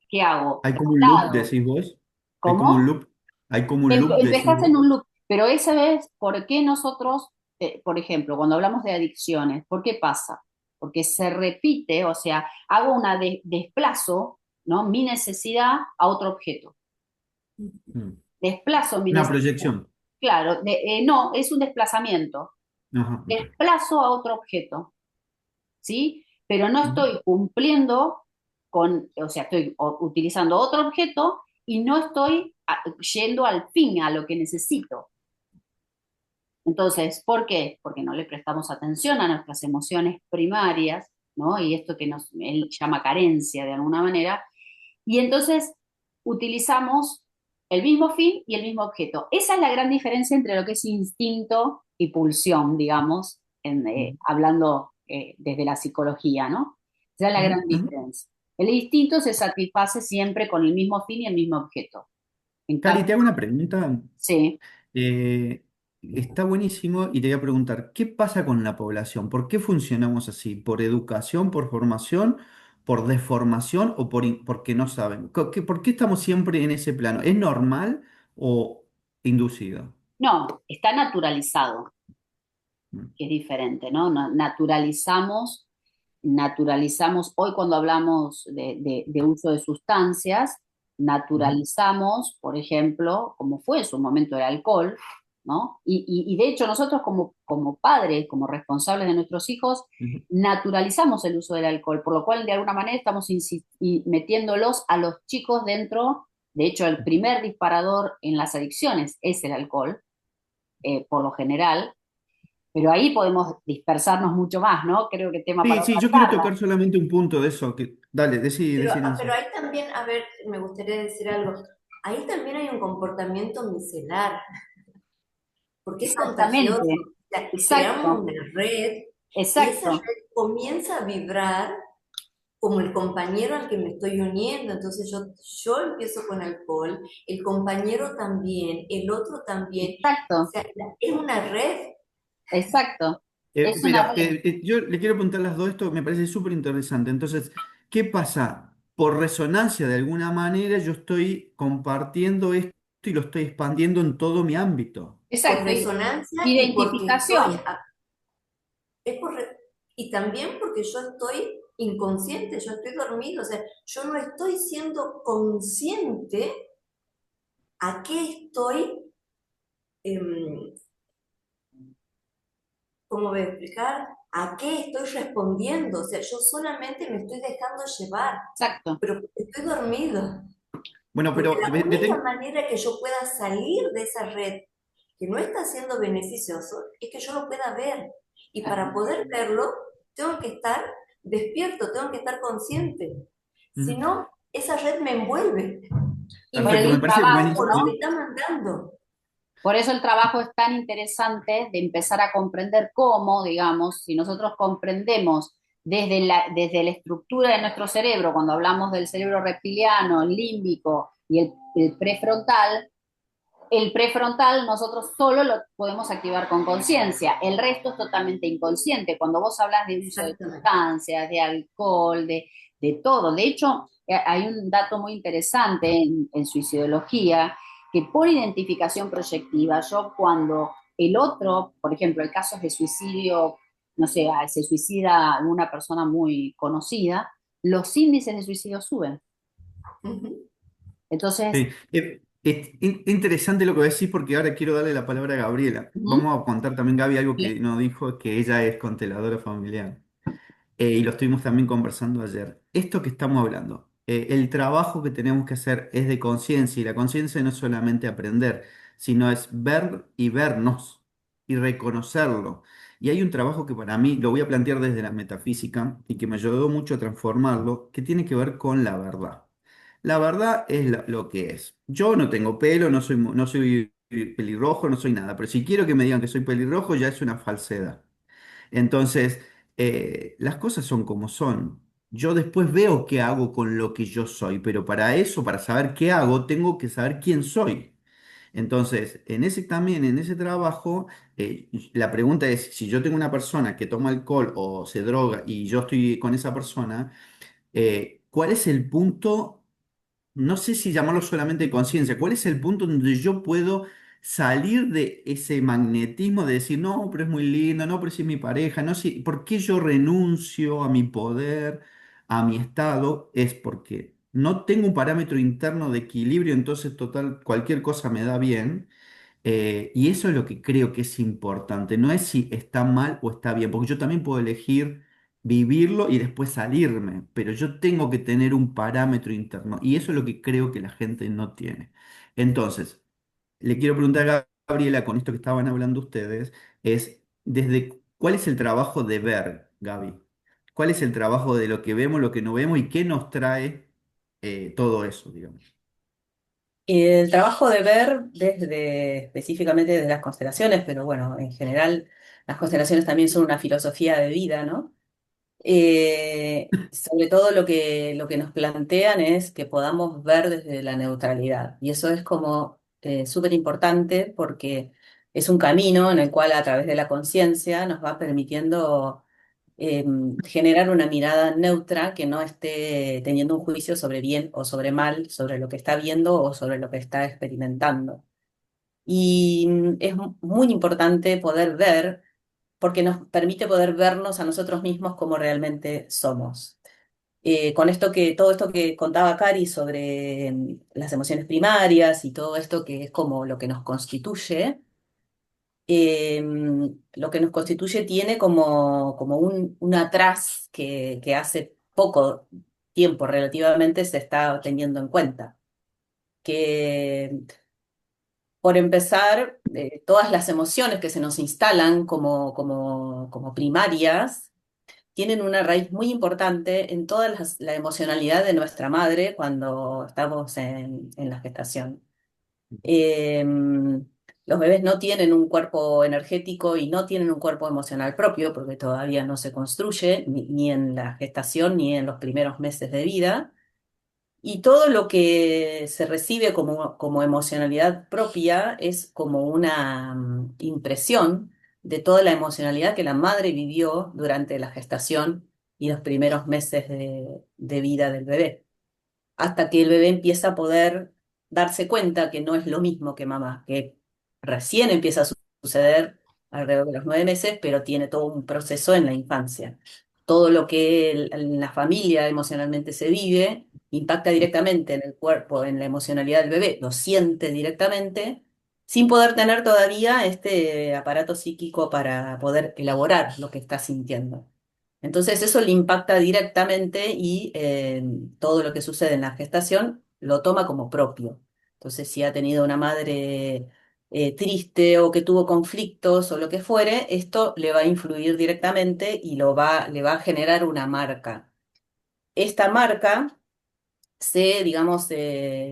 ¿qué hago? ¿Hay como un loop, Traslado. decís vos? ¿Hay como un ¿Cómo? loop? ¿Hay como un loop, decís Empezás vos? en un loop, pero esa vez, ¿por qué nosotros, por ejemplo, cuando hablamos de adicciones, ¿por qué pasa? Porque se repite, o sea, hago una desplazo, ¿no? Mi necesidad a otro objeto. Mm. Desplazo mi Una necesidad. proyección. Claro, no, es un desplazamiento. Ajá, ok. Desplazo a otro objeto, ¿sí? Pero no Ujú. estoy cumpliendo o sea, estoy utilizando otro objeto y no estoy yendo al fin, a lo que necesito. Entonces, ¿por qué? Porque no le prestamos atención a nuestras emociones primarias, ¿no? Y esto que él llama carencia de alguna manera. Y entonces utilizamos el mismo fin y el mismo objeto. Esa es la gran diferencia entre lo que es instinto y pulsión, digamos, hablando desde la psicología, ¿no? Esa es la Ujú, gran ujú. diferencia. El instinto se satisface siempre con el mismo fin y el mismo objeto. En Cari, cambio, te hago una pregunta. sí. Eh, Está buenísimo y te voy a preguntar, ¿qué pasa con la población? ¿Por qué funcionamos así? ¿Por educación, por formación, por deformación o porque no saben? ¿Por qué estamos siempre en ese plano? ¿Es normal o inducido? No, está naturalizado, Mm, que es diferente, ¿no? Naturalizamos, hoy cuando hablamos de uso de sustancias, ujú, naturalizamos, por ejemplo, como fue en su momento el alcohol, ¿no? Y de hecho nosotros como padres, como responsables de nuestros hijos, ujú, naturalizamos el uso del alcohol, por lo cual de alguna manera estamos metiéndolos a los chicos dentro. De hecho, el primer disparador en las adicciones es el alcohol, por lo general, pero ahí podemos dispersarnos mucho más, ¿no? Creo que tema sí, para sí, otra yo quiero charla. tocar solamente un punto de eso. Dale, decí, Pero Nancy. ahí también, a ver, me gustaría decir algo. Ahí también hay un comportamiento micelar, porque es contagioso. Exactamente, O sea, creamos exacto, una red y esa exacto, red comienza a vibrar como el compañero al que me estoy uniendo. Entonces yo empiezo con alcohol, el compañero también, el otro también. O exacto, sea, es una red. exacto. Es una Mira, red. yo le quiero preguntar las dos, esto me parece súper interesante. Entonces, ¿qué pasa? Por resonancia, de alguna manera, yo estoy compartiendo esto y lo estoy expandiendo en todo mi ámbito. Por Exacto. resonancia y porque estoy, Identificación. es y también porque yo estoy inconsciente, yo estoy dormido, o sea, yo no estoy siendo consciente a qué estoy, em, ¿cómo voy a explicar? ¿A qué estoy respondiendo? O sea, yo solamente me estoy dejando llevar, Exacto. pero porque estoy dormido. Bueno, Porque pero la única manera que yo pueda salir de esa red que no está siendo beneficioso es que yo lo pueda ver. Y para poder verlo, tengo que estar despierto, tengo que estar consciente. Si Ujú. no, esa red me envuelve y Por me Perfecto, eso me el parece identifico trabajo, con lo que ¿no? buenísimo. está mandando. Por eso el trabajo es tan interesante de empezar a comprender cómo, digamos, si nosotros comprendemos desde la estructura de nuestro cerebro, cuando hablamos del cerebro reptiliano, el límbico y el prefrontal nosotros solo lo podemos activar con conciencia, el resto es totalmente inconsciente. Cuando vos hablas de uso de Exactamente. sustancias, de alcohol, de todo, de hecho, hay un dato muy interesante en suicidología, que por identificación proyectiva, yo cuando el otro, por ejemplo, el caso de suicidio, no sé, se suicida una persona muy conocida, los índices de suicidio suben. Ujú. Entonces, Sí. Es interesante lo que decís porque ahora quiero darle la palabra a Gabriela. ujú, Vamos a contar también, Gaby, algo sí, que nos dijo, que ella es consteladora familiar. Y lo estuvimos también conversando ayer. Esto que estamos hablando, el trabajo que tenemos que hacer es de conciencia y la conciencia no es solamente aprender, sino es ver y vernos y reconocerlo. Y hay un trabajo que para mí lo voy a plantear desde la metafísica y que me ayudó mucho a transformarlo, que tiene que ver con la verdad. La verdad es lo que es. Yo no tengo pelo, no soy pelirrojo, no soy nada, pero si quiero que me digan que soy pelirrojo ya es una falsedad. Entonces, las cosas son como son. Yo después veo qué hago con lo que yo soy, pero para eso, para saber qué hago, tengo que saber quién soy. Entonces, también en ese trabajo, la pregunta es, si yo tengo una persona que toma alcohol o se droga y yo estoy con esa persona, ¿cuál es el punto? No sé si llamarlo solamente conciencia, ¿cuál es el punto donde yo puedo salir de ese magnetismo de decir, no, pero es muy lindo, no, pero si es mi pareja, no sé, ¿por qué yo renuncio a mi poder, a mi estado? Es porque no tengo un parámetro interno de equilibrio, entonces total, cualquier cosa me da bien. Y eso es lo que creo que es importante. No es si está mal o está bien, porque yo también puedo elegir vivirlo y después salirme, pero yo tengo que tener un parámetro interno. Y eso es lo que creo que la gente no tiene. Entonces, le quiero preguntar a Gabriela, con esto que estaban hablando ustedes, es ¿cuál es el trabajo de ver, Gaby? ¿Cuál es el trabajo de lo que vemos, lo que no vemos y qué nos trae todo eso, digamos? El trabajo de ver desde, específicamente desde las constelaciones, pero bueno, en general las constelaciones también son una filosofía de vida, ¿no? Sobre todo lo que nos plantean es que podamos ver desde la neutralidad. Y eso es como súper importante porque es un camino en el cual a través de la conciencia nos va permitiendo generar una mirada neutra que no esté teniendo un juicio sobre bien o sobre mal, sobre lo que está viendo o sobre lo que está experimentando. Y es muy importante poder ver porque nos permite poder vernos a nosotros mismos como realmente somos. Todo esto que contaba Cari sobre las emociones primarias y todo esto que es como lo que nos constituye, eh, lo que nos constituye tiene como un atrás que hace poco tiempo relativamente se está teniendo en cuenta. Que por empezar, todas las emociones que se nos instalan como primarias tienen una raíz muy importante en toda la emocionalidad de nuestra madre cuando estamos en la gestación. Eh, los bebés no tienen un cuerpo energético y no tienen un cuerpo emocional propio porque todavía no se construye ni en la gestación ni en los primeros meses de vida. Y todo lo que se recibe como emocionalidad propia es como una impresión de toda la emocionalidad que la madre vivió durante la gestación y los primeros meses de vida del bebé, hasta que el bebé empieza a poder darse cuenta que no es lo mismo que mamá, que recién empieza a suceder alrededor de los 9 meses, pero tiene todo un proceso en la infancia. Todo lo que en la familia emocionalmente se vive impacta directamente en el cuerpo, en la emocionalidad del bebé, lo siente directamente, sin poder tener todavía este aparato psíquico para poder elaborar lo que está sintiendo. Entonces eso le impacta directamente y todo lo que sucede en la gestación lo toma como propio. Entonces si ha tenido una madre triste o que tuvo conflictos o lo que fuere, esto le va a influir directamente y le va a generar una marca. Esta marca digamos,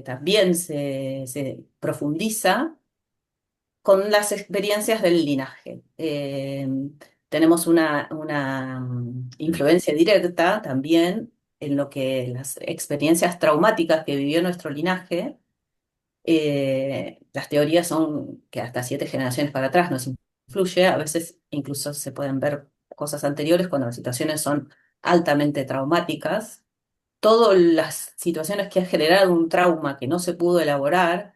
también se profundiza con las experiencias del linaje. Tenemos una influencia directa también en lo que las experiencias traumáticas que vivió nuestro linaje. Las teorías son que hasta 7 generaciones para atrás nos influye, a veces incluso se pueden ver cosas anteriores cuando las situaciones son altamente traumáticas. todas las situaciones que han generado un trauma que no se pudo elaborar,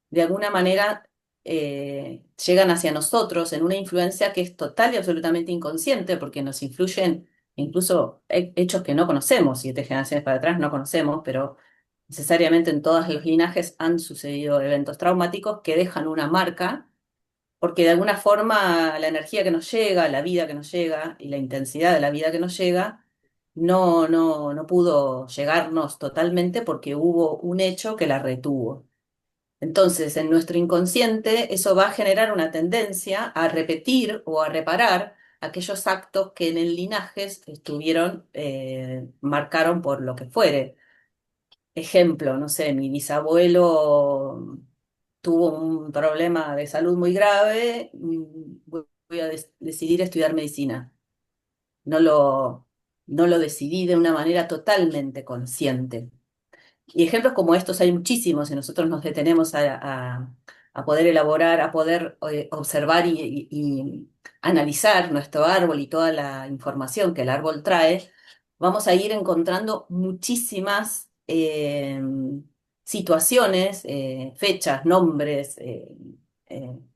de alguna manera llegan hacia nosotros en una influencia que es total y absolutamente inconsciente, porque nos influyen incluso hechos que no conocemos, 7 generaciones para atrás no conocemos, pero necesariamente en todos los linajes han sucedido eventos traumáticos que dejan una marca, porque de alguna forma la energía que nos llega, la vida que nos llega y la intensidad de la vida que nos llega, no pudo llegarnos totalmente porque hubo un hecho que la retuvo. Entonces, en nuestro inconsciente, eso va a generar una tendencia a repetir o a reparar aquellos actos que en el linaje estuvieron, marcaron por lo que fuere. Ejemplo, no sé, mi bisabuelo tuvo un problema de salud muy grave, voy a decidir estudiar medicina. No lo, no lo decidí de una manera totalmente consciente. Y ejemplos como estos hay muchísimos y nosotros nos detenemos a poder elaborar, a poder observar y analizar nuestro árbol y toda la información que el árbol trae, vamos a ir encontrando muchísimas situaciones, fechas, nombres,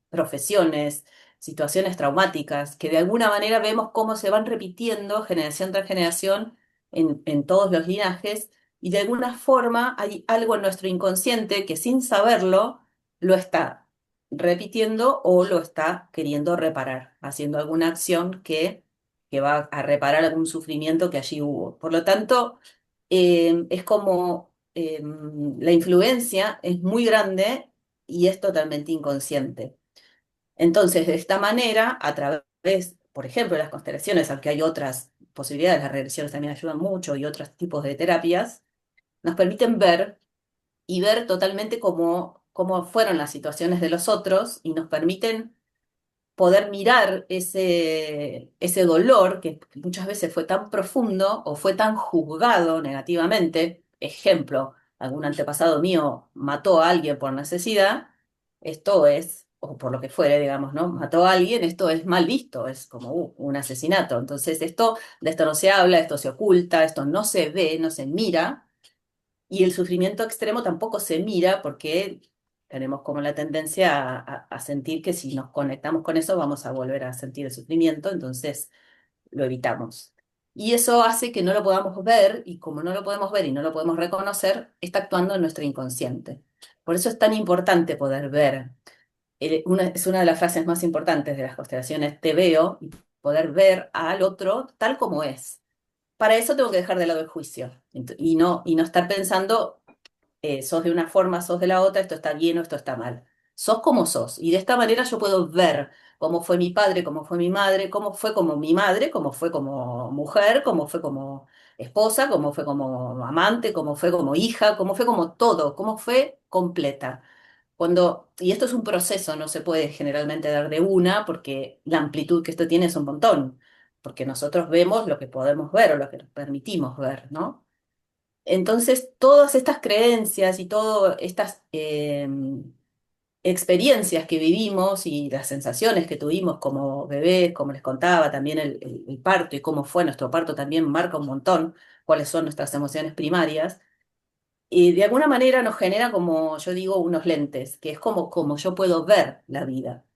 profesiones, situaciones traumáticas, que de alguna manera vemos cómo se van repitiendo generación tras generación en todos los linajes y de alguna forma hay algo en nuestro inconsciente que sin saberlo lo está repitiendo o lo está queriendo reparar, haciendo alguna acción que va a reparar algún sufrimiento que allí hubo. Por lo tanto, es como la influencia es muy grande y es totalmente inconsciente. Entonces, de esta manera, a través, por ejemplo, de las constelaciones, aunque hay otras posibilidades, las regresiones también ayudan mucho y otros tipos de terapias, nos permiten ver y ver totalmente cómo fueron las situaciones de los otros y nos permiten poder mirar ese dolor que muchas veces fue tan profundo o fue tan juzgado negativamente. Ejemplo, algún antepasado mío mató a alguien por necesidad, esto es, o por lo que fuere, digamos, ¿no? Mató a alguien, esto es mal visto, es como un asesinato. Entonces, de esto no se habla, esto se oculta, esto no se ve, no se mira. Y el sufrimiento extremo tampoco se mira porque tenemos como la tendencia a sentir que si nos conectamos con eso vamos a volver a sentir el sufrimiento, entonces lo evitamos. Y eso hace que no lo podamos ver y como no lo podemos ver y no lo podemos reconocer, está actuando en nuestro inconsciente. Por eso es tan importante poder ver. Es una de las frases más importantes de las constelaciones, te veo, y poder ver al otro tal como es. Para eso tengo que dejar de lado el juicio y no estar pensando, sos de una forma, sos de la otra, esto está bien o esto está mal. Sos como sos. Y de esta manera yo puedo ver cómo fue mi padre, cómo fue mi madre, cómo fue como mi madre, cómo fue como mujer, cómo fue como esposa, cómo fue como amante, cómo fue como hija, cómo fue como todo, cómo fue completa. Y esto es un proceso, no se puede generalmente dar de una, porque la amplitud que esto tiene es un montón, porque nosotros vemos lo que podemos ver o lo que nos permitimos ver, ¿no? Entonces, todas estas creencias y todas estas experiencias que vivimos y las sensaciones que tuvimos como bebés, como les contaba, también el parto y cómo fue nuestro parto también marca un montón cuáles son nuestras emociones primarias y de alguna manera nos genera, como yo digo, unos lentes, que es como yo puedo ver la vida.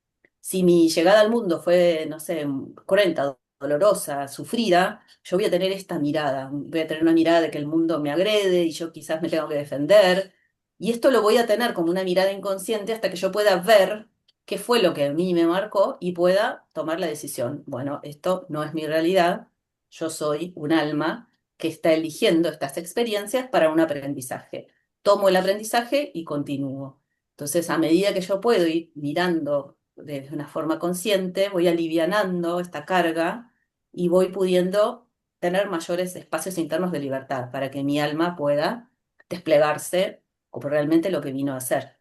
Si mi llegada al mundo fue, no sé, cruenta, dolorosa, sufrida, yo voy a tener esta mirada, voy a tener una mirada de que el mundo me agrede y yo quizás me tengo que defender. Y esto lo voy a tener como una mirada inconsciente hasta que yo pueda ver qué fue lo que a mí me marcó y pueda tomar la decisión. Bueno, esto no es mi realidad, yo soy un alma que está eligiendo estas experiencias para un aprendizaje. Tomo el aprendizaje y continúo. Entonces, a medida que yo puedo ir mirando de una forma consciente, voy alivianando esta carga y voy pudiendo tener mayores espacios internos de libertad para que mi alma pueda desplegarse como realmente lo que vino a hacer.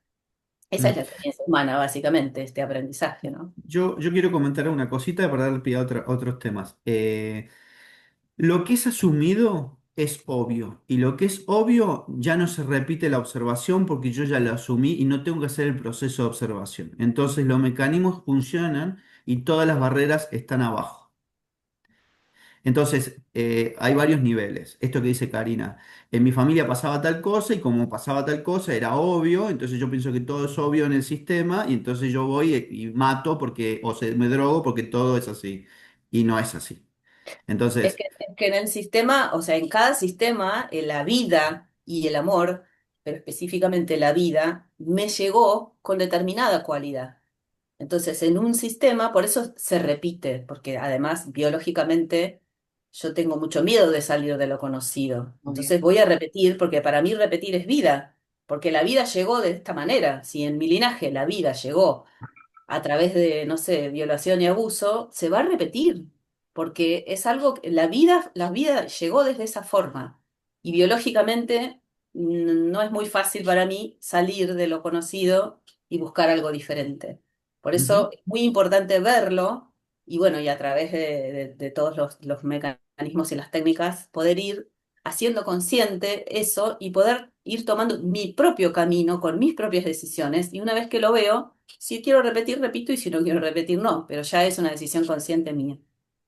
Esa es Mm. la experiencia humana, básicamente, este aprendizaje, ¿no? Yo quiero comentar una cosita para dar pie a otros temas. Lo que es asumido es obvio y lo que es obvio ya no se repite la observación porque yo ya lo asumí y no tengo que hacer el proceso de observación. Entonces los mecanismos funcionan y todas las barreras están abajo. Entonces, hay varios niveles. Esto que dice Karina, en mi familia pasaba tal cosa y como pasaba tal cosa era obvio, entonces yo pienso que todo es obvio en el sistema y entonces yo voy y mato porque, me drogo porque todo es así. Y no es así. Entonces, Es que en el sistema, o sea, en cada sistema, la vida y el amor, pero específicamente la vida, me llegó con determinada cualidad. Entonces, en un sistema, por eso se repite, porque además biológicamente yo tengo mucho miedo de salir de lo conocido. Muy bien. Entonces voy a repetir, porque para mí repetir es vida, porque la vida llegó de esta manera. Si en mi linaje la vida llegó a través de, no sé, violación y abuso, se va a repetir, porque es algo que la vida llegó desde esa forma. Y biológicamente no es muy fácil para mí salir de lo conocido y buscar algo diferente. Por ujú. eso es muy importante verlo y bueno, y a través de todos los mecanismos y las técnicas, poder ir haciendo consciente eso y poder ir tomando mi propio camino con mis propias decisiones. Y una vez que lo veo, si quiero repetir, repito, y si no quiero repetir, no, pero ya es una decisión consciente mía.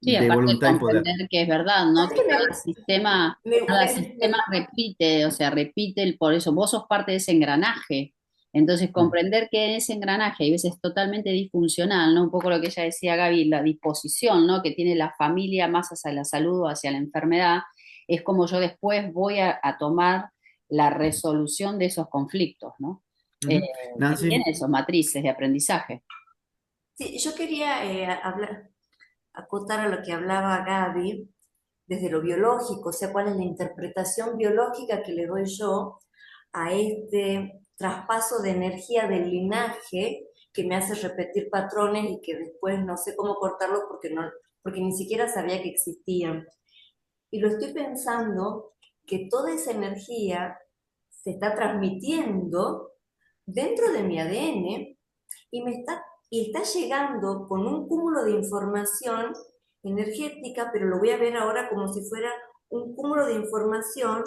Sí, De aparte de voluntad y poder. comprender que es verdad, ¿no? Que Aparte cada sistema repite, o sea, repite por eso, vos sos parte de ese engranaje. Entonces, Mm, comprender que ese engranaje hay veces totalmente disfuncional, ¿no? Un poco lo que ella decía Gaby, la disposición, ¿no? Que tiene la familia más hacia la salud o hacia la enfermedad, es como yo después voy a tomar la resolución de esos conflictos, ¿no? Eh, ujú. que tiene Nancy, esos matrices de aprendizaje. Sí, yo quería acotar a lo que hablaba Gaby desde lo biológico, o sea, cuál es la interpretación biológica que le doy yo a este traspaso de energía del linaje que me hace repetir patrones y que después no sé cómo cortarlos porque ni siquiera sabía que existían. Y lo estoy pensando que toda esa energía se está transmitiendo dentro de mi ADN y está llegando con un cúmulo de información energética, pero lo voy a ver ahora como si fuera un cúmulo de información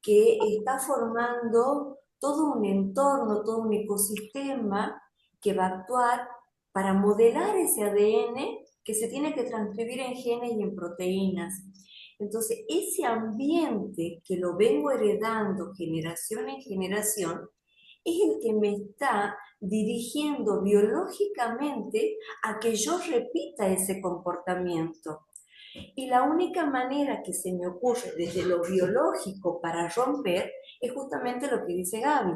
que está formando todo un entorno, todo un ecosistema que va a actuar para modelar ese ADN que se tiene que transcribir en genes y en proteínas. Entonces, ese ambiente que lo vengo heredando generación en generación es el que me está dirigiendo biológicamente a que yo repita ese comportamiento. Y la única manera que se me ocurre desde lo biológico para romper es justamente lo que dice Gaby.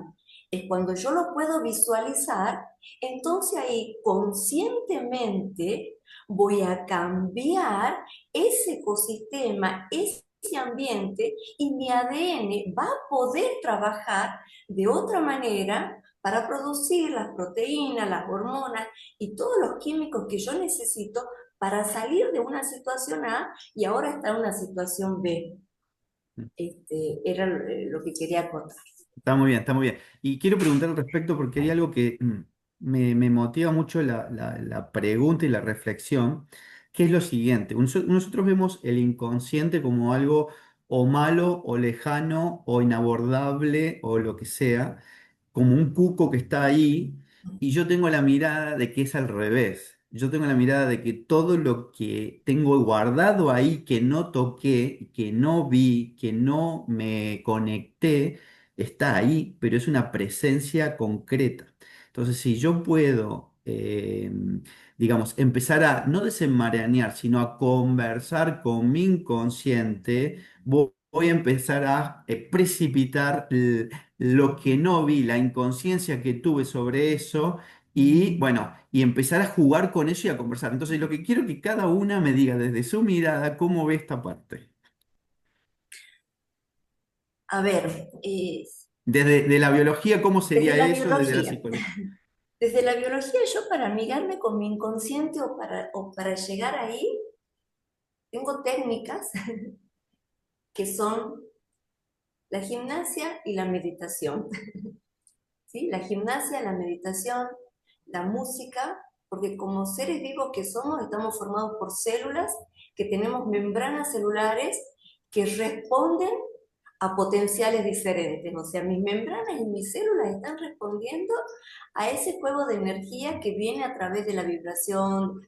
Es cuando yo lo puedo visualizar, entonces ahí conscientemente voy a cambiar ese ecosistema, ese ambiente y mi ADN va a poder trabajar de otra manera para producir las proteínas, las hormonas y todos los químicos que yo necesito para salir de una situación A y ahora está en una situación B. Era lo que quería contar. está muy bien, está muy bien. Y quiero preguntar al respecto porque hay algo que me motiva mucho la pregunta y la reflexión, que es lo siguiente. Nosotros vemos el inconsciente como algo o malo o lejano o inabordable o lo que sea, como un cuco que está ahí, y yo tengo la mirada de que es al revés. Yo tengo la mirada de que todo lo que tengo guardado ahí, que no toqué, que no vi, que no me conecté, está ahí, pero es una presencia concreta. Entonces, si yo puedo, digamos, empezar a no desenmarañar, sino a conversar con mi inconsciente, voy a empezar a precipitar lo que no vi, la inconsciencia que tuve sobre eso. Y bueno, y empezar a jugar con eso y a conversar. Entonces, lo que quiero es que cada una me diga desde su mirada cómo ve esta parte. A ver, Desde de la biología, ¿cómo desde sería la eso? Desde la biología. psicología. Desde la biología, yo para amigarme con mi inconsciente o para llegar ahí, tengo técnicas que son la gimnasia y la meditación. ¿Sí? La gimnasia, la meditación, la música, porque como seres vivos que somos, estamos formados por células, que tenemos membranas celulares que responden a potenciales diferentes. O sea, mis membranas y mis células están respondiendo a ese juego de energía que viene a través de la vibración,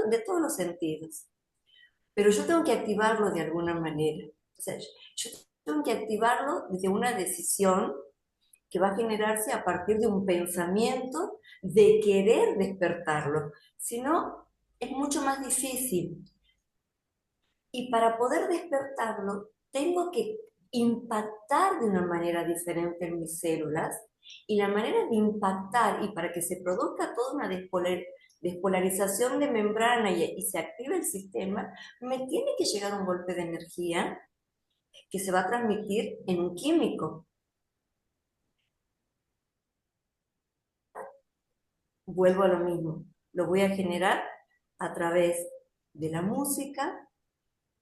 de todos los sentidos. pero yo tengo que activarlo de alguna manera. O sea, yo tengo que activarlo desde una decisión que va a generarse a partir de un pensamiento de querer despertarlo. Si no, es mucho más difícil. Y para poder despertarlo, tengo que impactar de una manera diferente en mis células. Y la manera de impactar y para que se produzca toda una despolarización de membrana y se active el sistema, me tiene que llegar un golpe de energía que se va a transmitir en un químico. Vuelvo a lo mismo. Lo voy a generar a través de la música,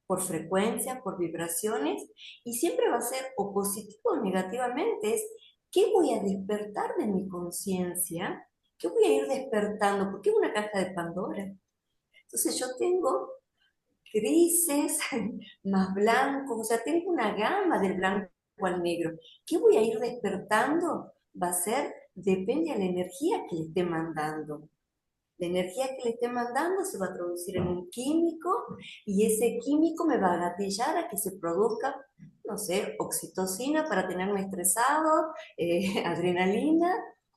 por frecuencia, por vibraciones, y siempre va a ser o positivo o negativamente. Es qué voy a despertar de mi conciencia, qué voy a ir despertando, porque es una caja de Pandora. Entonces yo tengo grises, más blancos, o sea, tengo una gama del blanco al negro. ¿Qué voy a ir despertando? Va a ser, depende de la energía que le esté mandando. La energía que le esté mandando se va a traducir en un químico y ese químico me va a gatillar a que se produzca, no sé, oxitocina para tenerme estresado, adrenalina,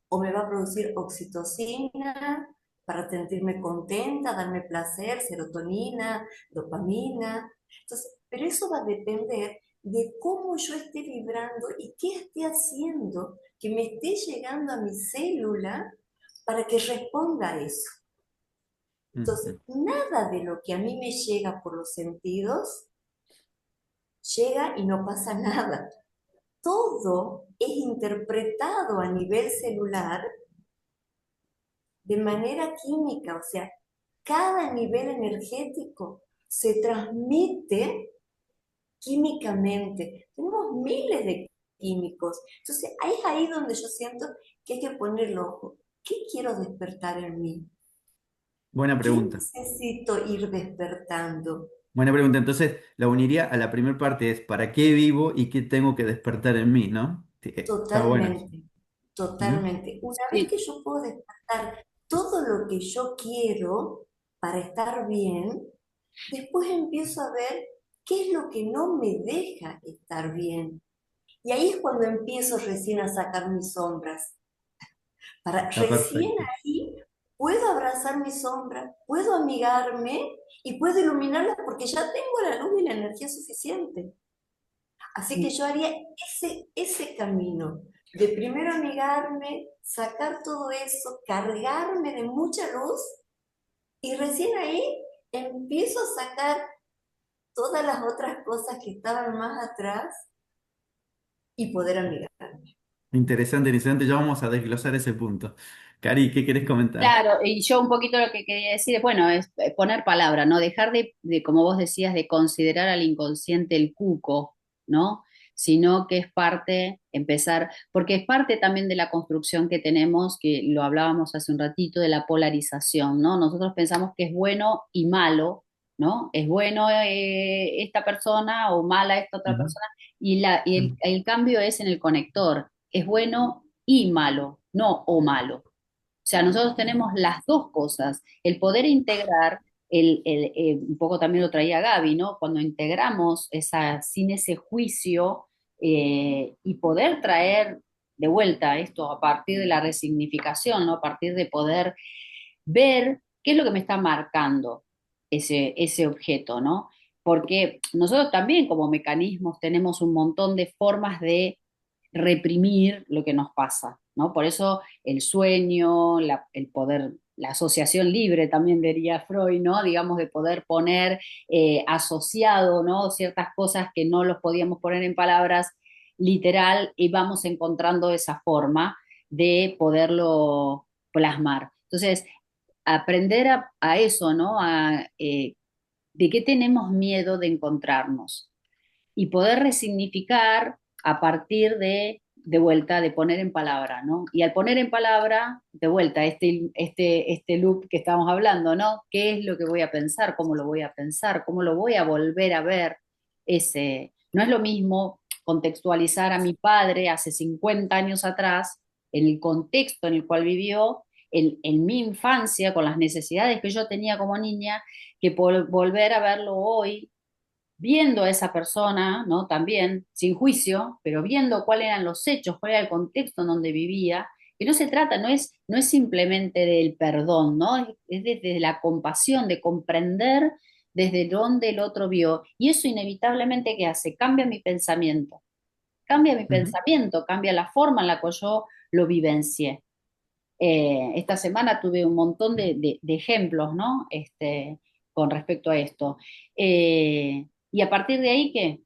o me va a producir oxitocina para sentirme contenta, darme placer, serotonina, dopamina. Entonces, pero eso va a depender de cómo yo esté vibrando y qué esté haciendo que me esté llegando a mi célula para que responda a eso. Entonces, Ujú. nada de lo que a mí me llega por los sentidos llega y no pasa nada. Todo es interpretado a nivel celular de manera química, o sea, cada nivel energético se transmite químicamente. Tenemos miles de químicos. Entonces, es ahí donde yo siento que hay que poner el ojo. ¿Qué quiero despertar en mí? Buena ¿Qué pregunta. necesito ir despertando? Buena pregunta. Entonces, la uniría a la primera parte es ¿para qué vivo y qué tengo que despertar en mí, ¿no? Sí, está bueno eso. Totalmente, ¿Mm? totalmente. Una vez Sí, que yo puedo despertar todo lo que yo quiero para estar bien, después empiezo a ver qué es lo que no me deja estar bien. Y ahí es cuando empiezo recién a sacar mis sombras. Para Está recién perfecto. ahí puedo abrazar mi sombra, puedo amigarme y puedo iluminarla porque ya tengo la luz y la energía suficiente. Así que yo haría ese camino de primero amigarme, sacar todo eso, cargarme de mucha luz y recién ahí empiezo a sacar todas las otras cosas que estaban más atrás y poder amigarme. Interesante, interesante. Ya vamos a desglosar ese punto. Cari, ¿qué querés comentar? claro, y yo un poquito lo que quería decir es, bueno, es poner palabra, ¿no? Dejar como vos decías, de considerar al inconsciente el cuco, ¿no? Sino que es parte, empezar, porque es parte también de la construcción que tenemos, que lo hablábamos hace un ratito, de la polarización, ¿no? Nosotros pensamos que es bueno y malo, ¿no? Es bueno esta persona o mala esta otra Ujú. persona, y el cambio es en el conector, es bueno y malo, no o malo. O sea, nosotros tenemos las dos cosas, el poder integrar, un poco también lo traía Gaby, ¿no? Cuando integramos sin ese juicio y poder traer de vuelta esto a partir de la resignificación, ¿no? A partir de poder ver qué es lo que me está marcando ese objeto, ¿no? Porque nosotros también como mecanismos tenemos un montón de formas de reprimir lo que nos pasa, ¿no? Por eso el sueño, el poder, la asociación libre también diría Freud, ¿no? Digamos, de poder poner asociado, ¿no? Ciertas cosas que no los podíamos poner en palabras literal y vamos encontrando esa forma de poderlo plasmar. Entonces, aprender a eso, ¿no? De qué tenemos miedo de encontrarnos y poder resignificar a partir de vuelta, de poner en palabra, ¿no? Y al poner en palabra, de vuelta, este loop que estamos hablando, ¿no? ¿Qué es lo que voy a pensar? ¿Cómo lo voy a pensar? ¿Cómo lo voy a volver a ver? No es lo mismo contextualizar a mi padre hace 50 años atrás, en el contexto en el cual vivió, en mi infancia, con las necesidades que yo tenía como niña, que por volver a verlo hoy viendo a esa persona, ¿no? También, sin juicio, pero viendo cuáles eran los hechos, cuál era el contexto en donde vivía, que no se trata, no es simplemente del perdón, ¿no? Es desde la compasión, de comprender desde dónde el otro vio. Y eso inevitablemente, ¿qué hace? Cambia mi Ujú. pensamiento, cambia la forma en la que yo lo vivencié. Esta semana tuve un montón de ejemplos, ¿no? Con respecto a esto. Y a partir de ahí, ¿qué?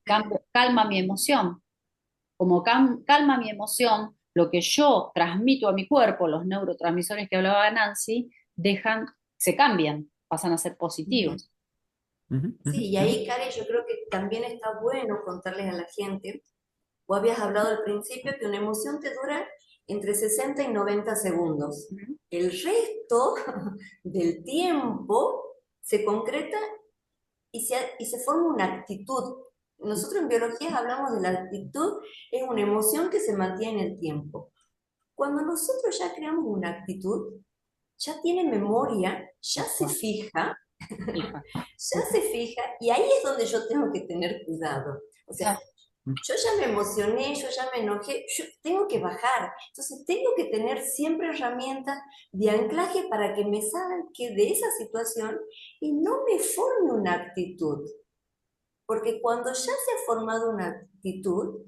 Calma mi emoción. Como calma mi emoción, lo que yo transmito a mi cuerpo, los neurotransmisores que hablaba Nancy, se cambian, pasan a ser Ujú. positivos. Ujú, ujú, Sí, y ujú. ahí, Cari, yo creo que también está bueno contarles a la gente. Vos habías hablado al principio que una emoción te dura entre 60 y 90 segundos. Ujú. El resto del tiempo se concreta y se forma una actitud. Nosotros en biología hablamos de la actitud, es una emoción que se mantiene en el tiempo. Cuando nosotros ya creamos una actitud, ya tiene memoria, Tal cual. Fija. ya se fija, y ahí es donde yo tengo que tener cuidado. O sea, Claro. yo ya me emocioné, yo ya me enojé, yo tengo que bajar. Entonces tengo que tener siempre herramientas de anclaje para que me saque de esa situación y no me forme una actitud. Porque cuando ya se ha formado una actitud,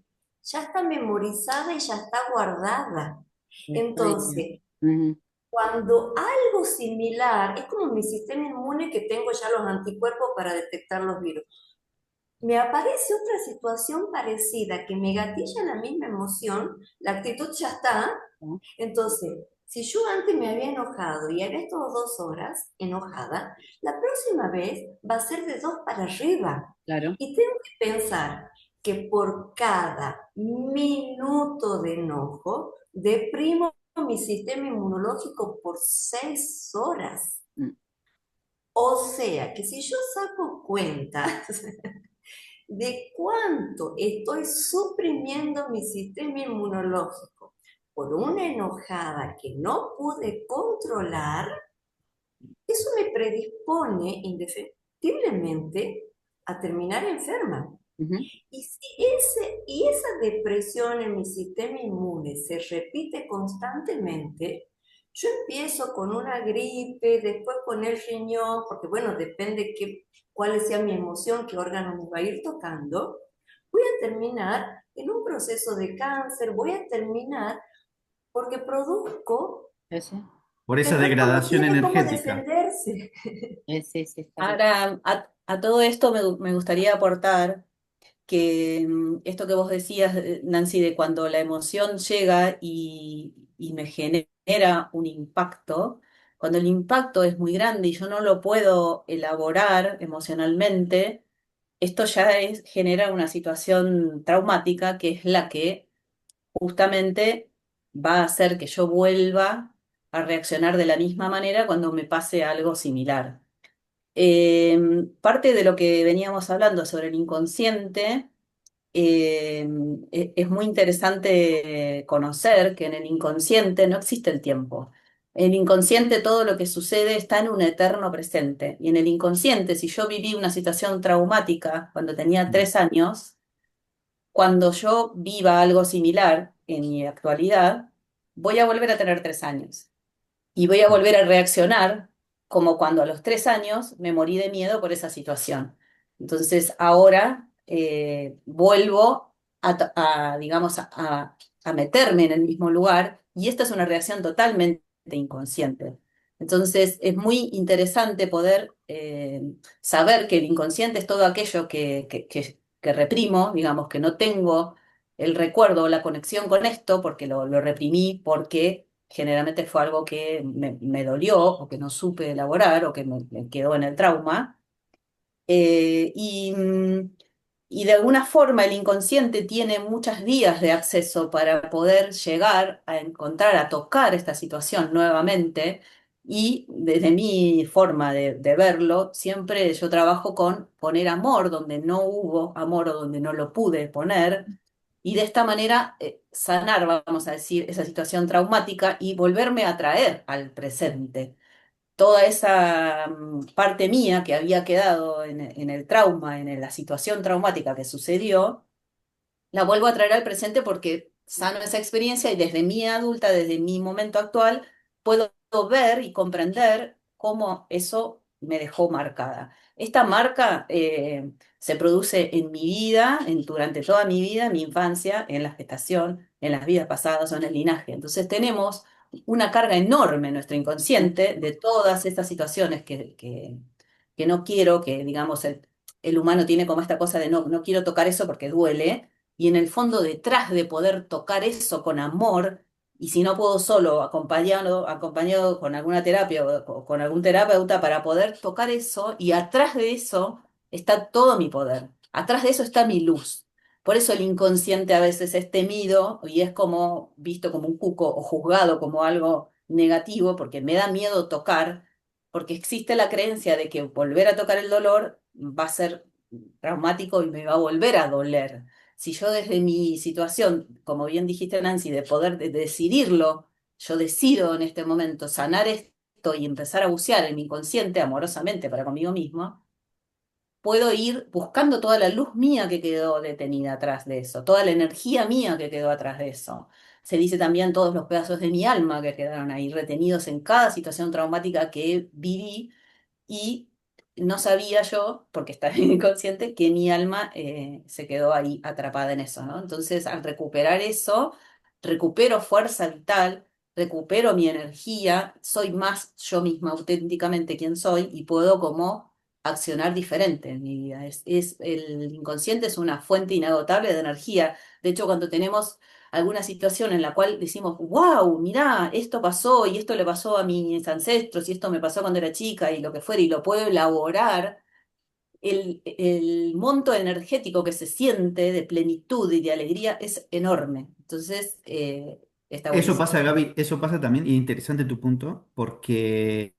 ya está memorizada y ya está guardada. Estoy de acuerdo. Entonces, Ujú. cuando algo similar, es como mi sistema inmune que tengo ya los anticuerpos para detectar los virus, me aparece otra situación parecida que me gatilla la misma emoción, la actitud ya está. ¿No? Entonces, si yo antes me había enojado y había estado 2 horas enojada, la próxima vez va a ser de 2 para arriba. Claro. Y tengo que pensar que por cada minuto de enojo, deprimo mi sistema inmunológico por 6 horas. Mm. O sea que si yo saco cuentas de cuánto estoy suprimiendo mi sistema inmunológico por una enojada que no pude controlar, eso me predispone indefectiblemente a terminar enferma. Ujú. Y esa depresión en mi sistema inmune se repite constantemente, yo empiezo con una gripe, después con el riñón, porque bueno, depende cuál sea mi emoción, qué órgano me va a ir tocando, voy a terminar en un proceso de cáncer, voy a terminar porque produzco Ese. Por que el esa cuerpo no degradación tiene cómo energética. defenderse. Ese está claro. Ahora, a todo esto me gustaría aportar que esto que vos decías, Nancy, de cuando la emoción llega y me genera un impacto, cuando el impacto es muy grande y yo no lo puedo elaborar emocionalmente, esto ya genera una situación traumática que es la que justamente va a hacer que yo vuelva a reaccionar de la misma manera cuando me pase algo similar. Parte de lo que veníamos hablando sobre el inconsciente, es muy interesante conocer que en el inconsciente no existe el tiempo. En el inconsciente todo lo que sucede está en un eterno presente. Y en el inconsciente, si yo viví una situación traumática cuando tenía 3 años, cuando yo viva algo similar en mi actualidad, voy a volver a tener 3 años y voy a volver a reaccionar como cuando a los 3 años me morí de miedo por esa situación. Entonces ahora vuelvo digamos, a meterme en el mismo lugar y esta es una reacción totalmente inconsciente. Entonces es muy interesante poder saber que el inconsciente es todo aquello que reprimo, digamos, que no tengo el recuerdo o la conexión con esto porque lo reprimí, porque generalmente fue algo que me dolió o que no supe elaborar o que me quedó en el trauma. Eh, y, mm, y de alguna forma el inconsciente tiene muchas vías de acceso para poder llegar a encontrar, a tocar esta situación nuevamente. Y desde mi forma de verlo, siempre yo trabajo con poner amor donde no hubo amor o donde no lo pude poner y de esta manera sanar, vamos a decir, esa situación traumática y volverme a traer al presente toda esa parte mía que había quedado en el trauma, la situación traumática que sucedió, la vuelvo a traer al presente porque sano esa experiencia y desde mi adulta, desde mi momento actual, puedo ver y comprender cómo eso me dejó marcada. Esta marca se produce en mi vida, durante toda mi vida, en mi infancia, en la gestación, en las vidas pasadas o en el linaje. Entonces tenemos una carga enorme en nuestro inconsciente de todas estas situaciones que no quiero, que digamos el humano tiene como esta cosa de no quiero tocar eso porque duele y en el fondo detrás de poder tocar eso con amor, y si no puedo solo, acompañado con alguna terapia o con algún terapeuta para poder tocar eso, y atrás de eso está todo mi poder, atrás de eso está mi luz. Por eso el inconsciente a veces es temido y es como visto como un cuco o juzgado como algo negativo porque me da miedo tocar, porque existe la creencia de que volver a tocar el dolor va a ser traumático y me va a volver a doler. Si yo desde mi situación, como bien dijiste Nancy, de poder decidirlo, yo decido en este momento sanar esto y empezar a bucear en mi inconsciente amorosamente para conmigo mismo, puedo ir buscando toda la luz mía que quedó detenida atrás de eso, toda la energía mía que quedó atrás de eso. Se dice también todos los pedazos de mi alma que quedaron ahí retenidos en cada situación traumática que viví y no sabía yo, porque estaba inconsciente, que mi alma se quedó ahí atrapada en eso, ¿no? Entonces, al recuperar eso, recupero fuerza vital, recupero mi energía, soy más yo misma auténticamente quien soy y puedo como accionar diferente en mi vida. El inconsciente es una fuente inagotable de energía. De hecho, cuando tenemos alguna situación en la cual decimos, wow, mirá, esto pasó y esto le pasó a mis ancestros y esto me pasó cuando era chica y lo que fuera, y lo puedo elaborar, el monto energético que se siente de plenitud y de alegría es enorme. Entonces, está Eso buenísimo. pasa, Gaby, eso pasa también, y interesante tu punto, porque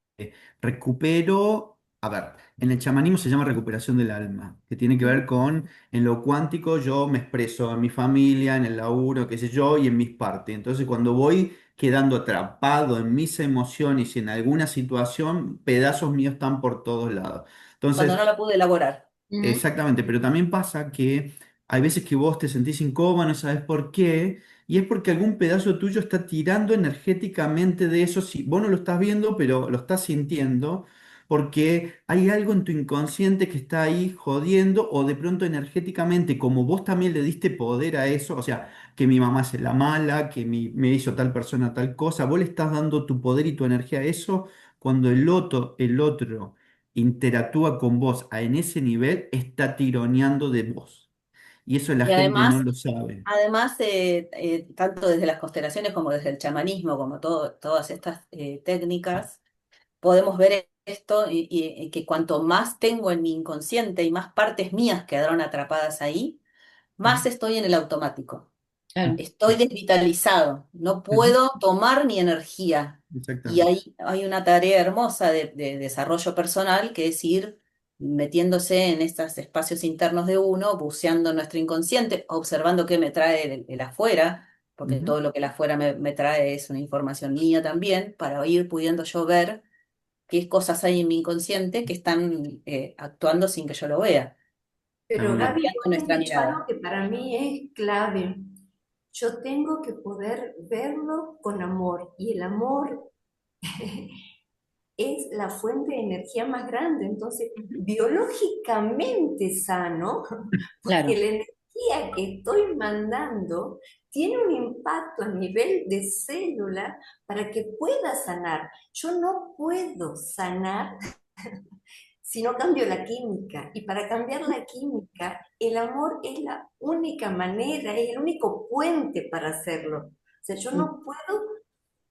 recupero, a ver, en el chamanismo se llama recuperación del alma, que tiene que ver con, en lo cuántico yo me expreso en mi familia, en el laburo, qué sé yo, y en mis partes. Entonces, cuando voy quedando atrapado en mis emociones y en alguna situación, pedazos míos están por todos lados. Cuando Entonces, no la pude elaborar. Ujú. exactamente, pero también pasa que hay veces que vos te sentís incómodo, no sabes por qué, y es porque algún pedazo tuyo está tirando energéticamente de eso, si vos no lo estás viendo, pero lo estás sintiendo, porque hay algo en tu inconsciente que está ahí jodiendo, o de pronto energéticamente, como vos también le diste poder a eso, o sea, que mi mamá es la mala, que me hizo tal persona tal cosa, vos le estás dando tu poder y tu energía a eso, cuando el otro interactúa con vos en ese nivel, está tironeando de vos. Y eso la Y gente no además, lo sabe. tanto desde las constelaciones como desde el chamanismo, como todas estas técnicas, podemos ver esto y que cuanto más tengo en mi inconsciente y más partes mías quedaron atrapadas ahí, más Ujú. estoy en el automático. Claro. Estoy desvitalizado, no Ujú. puedo tomar ni energía. Y Exactamente. hay una tarea hermosa de desarrollo personal que es ir metiéndose en estos espacios internos de uno, buceando nuestro inconsciente, observando qué me trae el afuera, porque Ujú. todo lo que el afuera me trae es una información mía también, para ir pudiendo yo ver qué cosas hay en mi inconsciente que están actuando sin que yo lo vea, Pero Ah, Gaby, ampliando vos has nuestra dicho mirada. algo que para mí es clave. Yo tengo que poder verlo con amor y el amor es la fuente de energía más grande. Entonces, Ujú. biológicamente sano, porque Claro. la energía que estoy mandando tiene un impacto a nivel de célula para que pueda sanar. Yo no puedo sanar si no cambio la química. Y para cambiar la química, el amor es la única manera, es el único puente para hacerlo. O sea, yo Mm. no puedo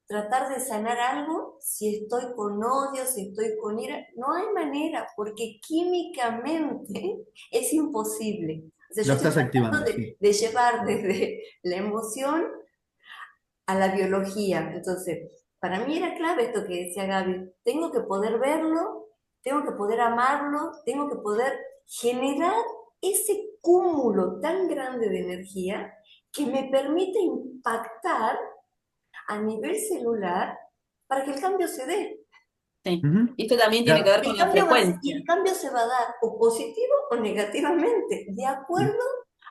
tratar de sanar algo si estoy con odio, si estoy con ira. No hay manera, porque químicamente es imposible. O sea, yo lo estoy estás tratando activando, sí. de llevar desde la emoción a la biología. Entonces, para mí era clave esto que decía Gaby. Tengo que poder verlo, tengo que poder amarlo, tengo que poder generar ese cúmulo tan grande de energía que me permite impactar a nivel celular para que el cambio se dé. Sí. Ujú. Y esto también tiene que Ya. ver con la Y frecuencia. el cambio se va a dar o positivo o negativamente, de acuerdo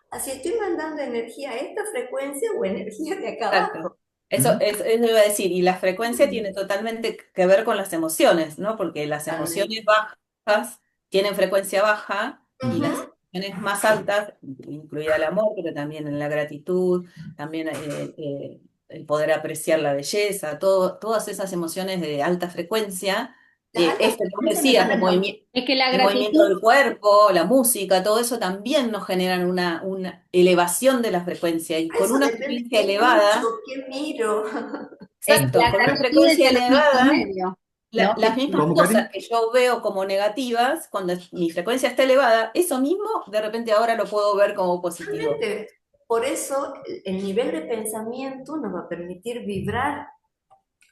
a si estoy mandando energía a esta frecuencia o energía de acá Exacto. abajo. Eso iba a decir. Y la frecuencia tiene totalmente que ver con las emociones, ¿no? Porque las Totalmente. emociones bajas tienen frecuencia baja y Ujú. las emociones más altas, incluida el amor, pero también en la gratitud, también el poder apreciar la belleza, todas esas emociones de alta frecuencia, Las altas esto que vos frecuencias me decías, van a cambiar. Es que la el movimiento gratitud, del cuerpo, la música, todo eso también nos generan una elevación de la frecuencia y con Eso una depende de frecuencia qué escucho, elevada, qué miro. exacto, la con una gratitud es frecuencia el justo elevada, medio, ¿no? las mismas ¿Cómo, cosas Karin? que yo veo como negativas, cuando mi frecuencia está elevada, eso mismo de repente ahora lo puedo ver como positivo. Realmente, por eso el nivel de pensamiento nos va a permitir vibrar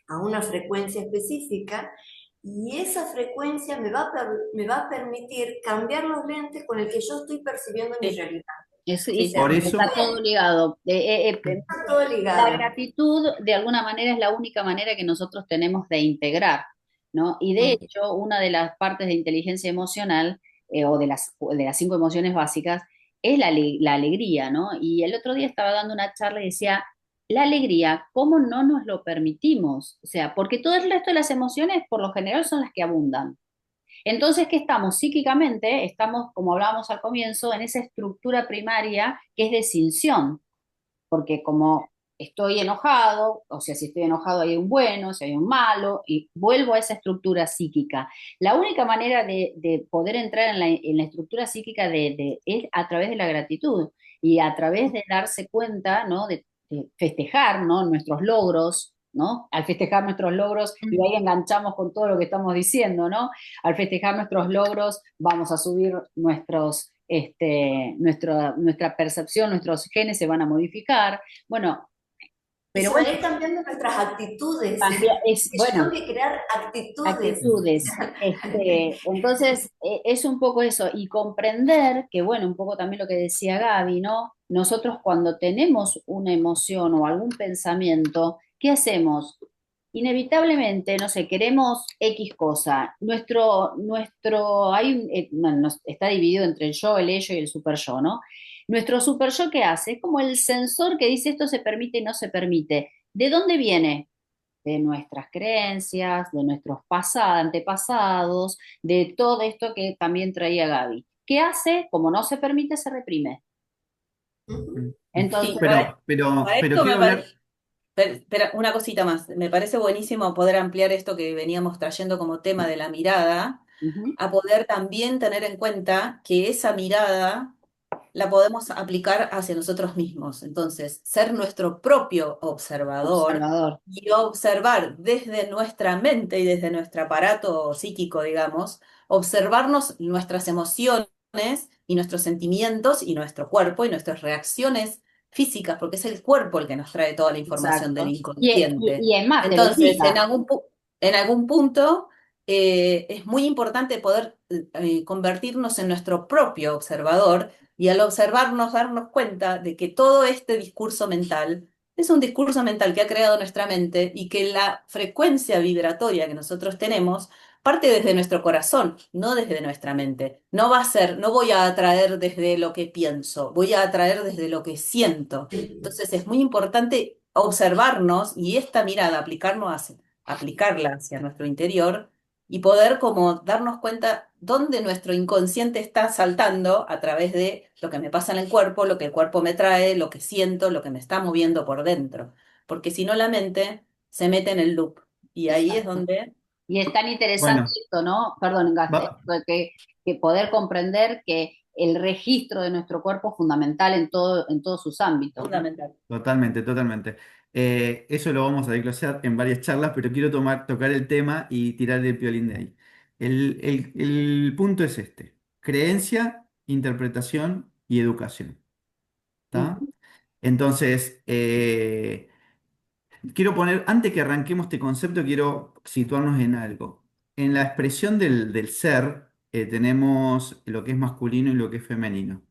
a una frecuencia específica y esa frecuencia me va a permitir cambiar los lentes con el que yo estoy percibiendo mi Sí, realidad. O Y sí, sí, sea, Por está eso, todo ligado. está todo La ligado. gratitud, de alguna manera, es la única manera que nosotros tenemos de integrar, ¿no? Y de Mm. hecho, una de las partes de inteligencia emocional, o de las 5 emociones básicas, es la alegría, ¿no? Y el otro día estaba dando una charla y decía, la alegría, ¿cómo no nos lo permitimos? O sea, porque todo el resto de las emociones, por lo general, son las que abundan. Entonces, ¿qué estamos? Psíquicamente, estamos, como hablábamos al comienzo, en esa estructura primaria que es de cinción, porque como estoy enojado, o sea, si estoy enojado hay un bueno, si hay un malo, y vuelvo a esa estructura psíquica. La única manera de poder entrar en la estructura psíquica es a través de la gratitud y a través de darse cuenta, ¿no? De festejar, ¿no? Nuestros logros. ¿No? Al festejar nuestros logros, y ahí enganchamos con todo lo que estamos diciendo, ¿no? Al festejar nuestros logros, vamos a subir nuestra percepción, nuestros genes se van a modificar. Bueno, Y pero se van bueno, a ir cambiando nuestras actitudes. también es, Que yo tengo bueno, que crear actitudes. actitudes. Entonces, es un poco eso, y comprender que, bueno, un poco también lo que decía Gaby, ¿no? Nosotros cuando tenemos una emoción o algún pensamiento, ¿qué hacemos? Inevitablemente, no sé, queremos X cosa. Bueno, está dividido entre el yo, el ello y el super yo, ¿no? Nuestro super yo, ¿qué hace? Es como el sensor que dice esto se permite y no se permite. ¿De dónde viene? De nuestras creencias, de nuestros antepasados, de todo esto que también traía Gaby. ¿Qué hace? Como no se permite, se reprime. sí, Entonces, para pero esto me quiero hablar, parece. Espera, una cosita más. Me parece buenísimo poder ampliar esto que veníamos trayendo como tema de la mirada, ujú, a poder también tener en cuenta que esa mirada la podemos aplicar hacia nosotros mismos. Entonces, ser nuestro propio observador observador. y observar desde nuestra mente y desde nuestro aparato psíquico, digamos, observarnos nuestras emociones y nuestros sentimientos y nuestro cuerpo y nuestras reacciones físicas, porque es el cuerpo el que nos trae toda la información del Exacto. Y, inconsciente. y es más, te lo Entonces, indica. en algún punto es muy importante poder convertirnos en nuestro propio observador y al observarnos darnos cuenta de que todo este discurso mental es un discurso mental que ha creado nuestra mente y que la frecuencia vibratoria que nosotros tenemos parte desde nuestro corazón, no desde nuestra mente. No va a ser, no voy a atraer desde lo que pienso, voy a atraer desde lo que siento. Entonces es muy importante observarnos y esta mirada aplicarla hacia nuestro interior y poder como darnos cuenta dónde nuestro inconsciente está saltando a través de lo que me pasa en el cuerpo, lo que el cuerpo me trae, lo que siento, lo que me está moviendo por dentro. Porque si no la mente se mete en el loop y ahí es Exacto. donde Y es tan interesante bueno, esto, ¿no? Perdón, va- que poder comprender que el registro de nuestro cuerpo es fundamental en todos sus ámbitos, ¿no? fundamental. totalmente, totalmente. Eso lo vamos a desglosar en varias charlas, pero quiero tocar el tema y tirar el piolín de ahí. El punto es este: creencia, interpretación y educación. ¿Está? Ujú, Entonces, quiero poner, antes que arranquemos este concepto, quiero situarnos en algo. En la expresión del ser, tenemos lo que es masculino y lo que es femenino.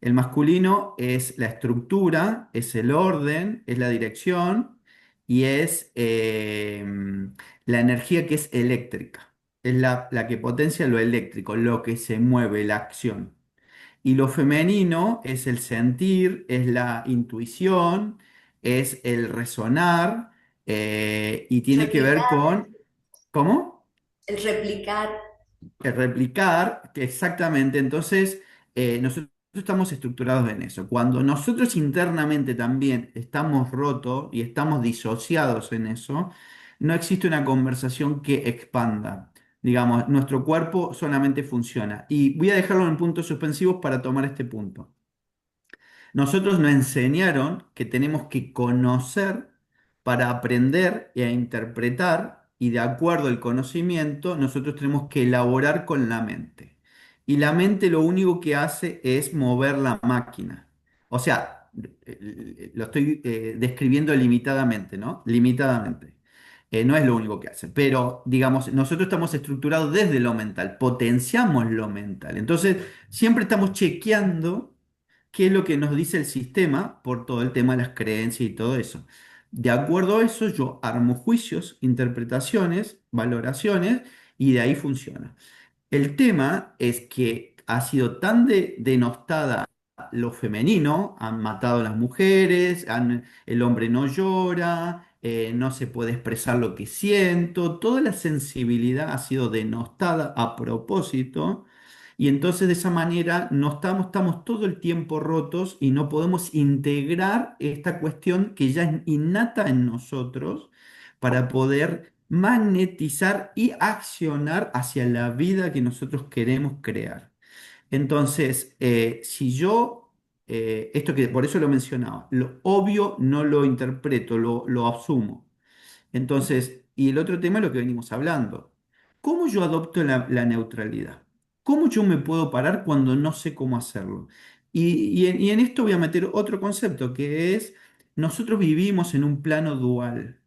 El masculino es la estructura, es el orden, es la dirección y es la energía que es eléctrica. Es la que potencia lo eléctrico, lo que se mueve, la acción. Y lo femenino es el sentir, es la intuición, es el resonar y tiene que ver Replicar, con... ¿Cómo? el replicar. Replicar, que exactamente. Entonces, nosotros estamos estructurados en eso. Cuando nosotros internamente también estamos rotos y estamos disociados en eso, no existe una conversación que expanda. Digamos, nuestro cuerpo solamente funciona. Y voy a dejarlo en puntos suspensivos para tomar este punto. Nosotros nos enseñaron que tenemos que conocer para aprender y a interpretar, y de acuerdo al conocimiento, nosotros tenemos que elaborar con la mente. Y la mente lo único que hace es mover la máquina. O sea, lo estoy describiendo limitadamente, ¿no? Limitadamente. No es lo único que hace, pero digamos, nosotros estamos estructurados desde lo mental, potenciamos lo mental. Entonces, siempre estamos chequeando qué es lo que nos dice el sistema por todo el tema de las creencias y todo eso. De acuerdo a eso, yo armo juicios, interpretaciones, valoraciones y de ahí funciona. El tema es que ha sido tan denostada lo femenino, han matado a las mujeres, el hombre no llora, no se puede expresar lo que siento, toda la sensibilidad ha sido denostada a propósito y entonces de esa manera estamos todo el tiempo rotos y no podemos integrar esta cuestión que ya es innata en nosotros para poder magnetizar y accionar hacia la vida que nosotros queremos crear. Entonces, si yo, esto que por eso lo mencionaba, lo obvio no lo interpreto, lo asumo. Entonces, y el otro tema es lo que venimos hablando. ¿Cómo yo adopto la neutralidad? ¿Cómo yo me puedo parar cuando no sé cómo hacerlo? Y en esto voy a meter otro concepto que es, nosotros vivimos en un plano dual.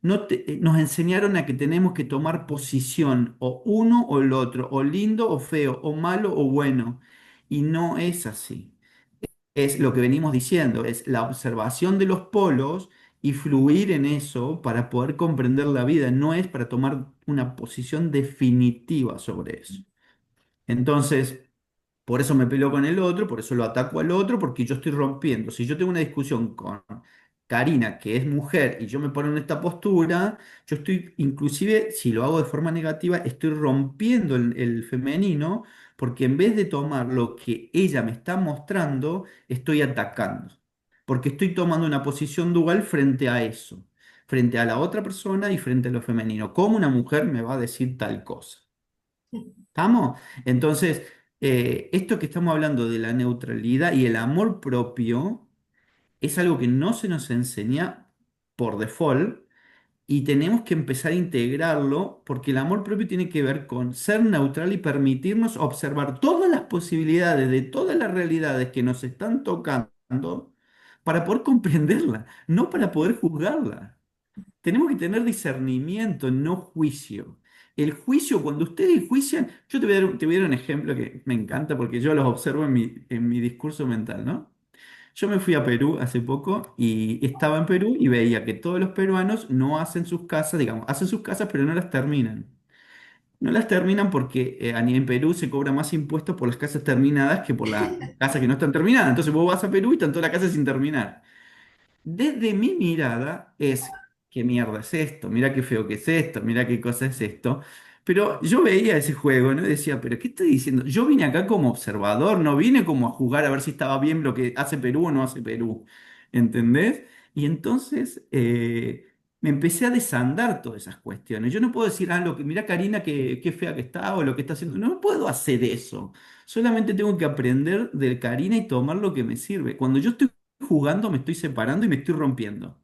Nos enseñaron a que tenemos que tomar posición, o uno o el otro, o lindo o feo, o malo o bueno. Y no es así. Es lo que venimos diciendo, es la observación de los polos y fluir en eso para poder comprender la vida. No es para tomar una posición definitiva sobre eso. Entonces, por eso me peleo con el otro, por eso lo ataco al otro, porque yo estoy rompiendo. Si yo tengo una discusión con Karina, que es mujer, y yo me pongo en esta postura, yo estoy, inclusive, si lo hago de forma negativa, estoy rompiendo el femenino, porque en vez de tomar lo que ella me está mostrando, estoy atacando. Porque estoy tomando una posición dual frente a eso, frente a la otra persona y frente a lo femenino. ¿Cómo una mujer me va a decir tal cosa? ¿Estamos? Entonces, esto que estamos hablando de la neutralidad y el amor propio es algo que no se nos enseña por default y tenemos que empezar a integrarlo porque el amor propio tiene que ver con ser neutral y permitirnos observar todas las posibilidades de todas las realidades que nos están tocando para poder comprenderla, no para poder juzgarla. Tenemos que tener discernimiento, no juicio. El juicio, cuando ustedes juician, yo te voy a dar un ejemplo que me encanta porque yo los observo en mi discurso mental, ¿no? Yo me fui a Perú hace poco y estaba en Perú y veía que todos los peruanos no hacen sus casas, digamos, hacen sus casas pero no las terminan. No las terminan porque en Perú se cobra más impuestos por las casas terminadas que por las casas que no están terminadas. Entonces vos vas a Perú y están todas las casas sin terminar. Desde mi mirada es, ¿qué mierda es esto? Mira qué feo que es esto, mira qué cosa es esto. Pero yo veía ese juego, ¿no? Y decía, ¿pero qué estoy diciendo? Yo vine acá como observador, no vine como a jugar a ver si estaba bien lo que hace Perú o no hace Perú. ¿Entendés? Y entonces me empecé a desandar todas esas cuestiones. Yo no puedo decir, mira Karina, qué fea que está o lo que está haciendo. No puedo hacer eso. Solamente tengo que aprender de Karina y tomar lo que me sirve. Cuando yo estoy jugando, me estoy separando y me estoy rompiendo.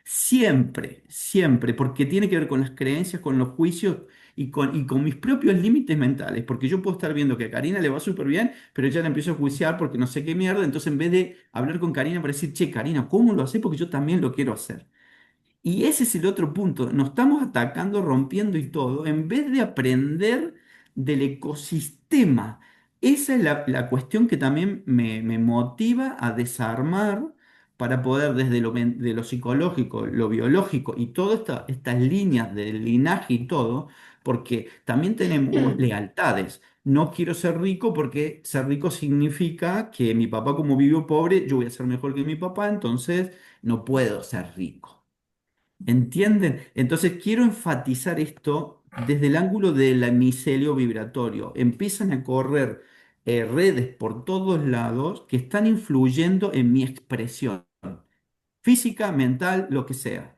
Siempre, siempre, porque tiene que ver con las creencias, con los juicios y con mis propios límites mentales. Porque yo puedo estar viendo que a Karina le va súper bien, pero ya la empiezo a juiciar porque no sé qué mierda. Entonces, en vez de hablar con Karina para decir, che, Karina, ¿cómo lo haces? Porque yo también lo quiero hacer. Y ese es el otro punto. Nos estamos atacando, rompiendo y todo, en vez de aprender del ecosistema esa es la cuestión que también me motiva a desarmar para poder desde de lo psicológico, lo biológico y todas estas líneas del linaje y todo, porque también tenemos lealtades. No quiero ser rico porque ser rico significa que mi papá como vivió pobre, yo voy a ser mejor que mi papá, entonces no puedo ser rico. ¿Entienden? Entonces quiero enfatizar esto desde el ángulo del micelio vibratorio. Empiezan a correr redes por todos lados que están influyendo en mi expresión física, mental, lo que sea.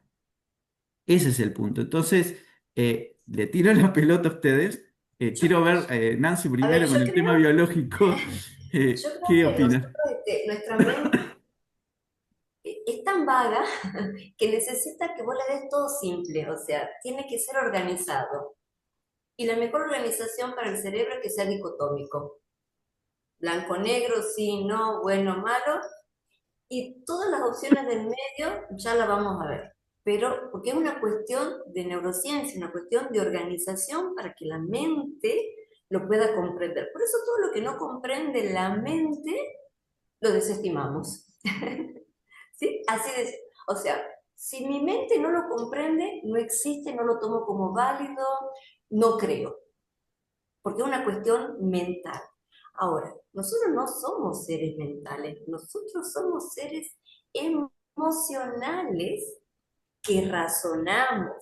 Ese es el punto. Entonces, le tiro la pelota a ustedes. Yo, Quiero ver, Nancy, a ver, primero con el tema biológico. yo creo ¿Qué que nosotros, opinas? nuestra mente es tan vaga que necesita que vos le des todo simple, o sea, tiene que ser organizado. Y la mejor organización para el cerebro es que sea dicotómico. Blanco, negro, sí, no, bueno, malo. Y todas las opciones del medio ya la vamos a ver. Pero porque es una cuestión de neurociencia, una cuestión de organización para que la mente lo pueda comprender. Por eso todo lo que no comprende la mente lo desestimamos. ¿Sí? Así de, o sea, si mi mente no lo comprende, no existe, no lo tomo como válido, no creo, porque es una cuestión mental. Ahora, nosotros no somos seres mentales, nosotros somos seres emocionales que razonamos.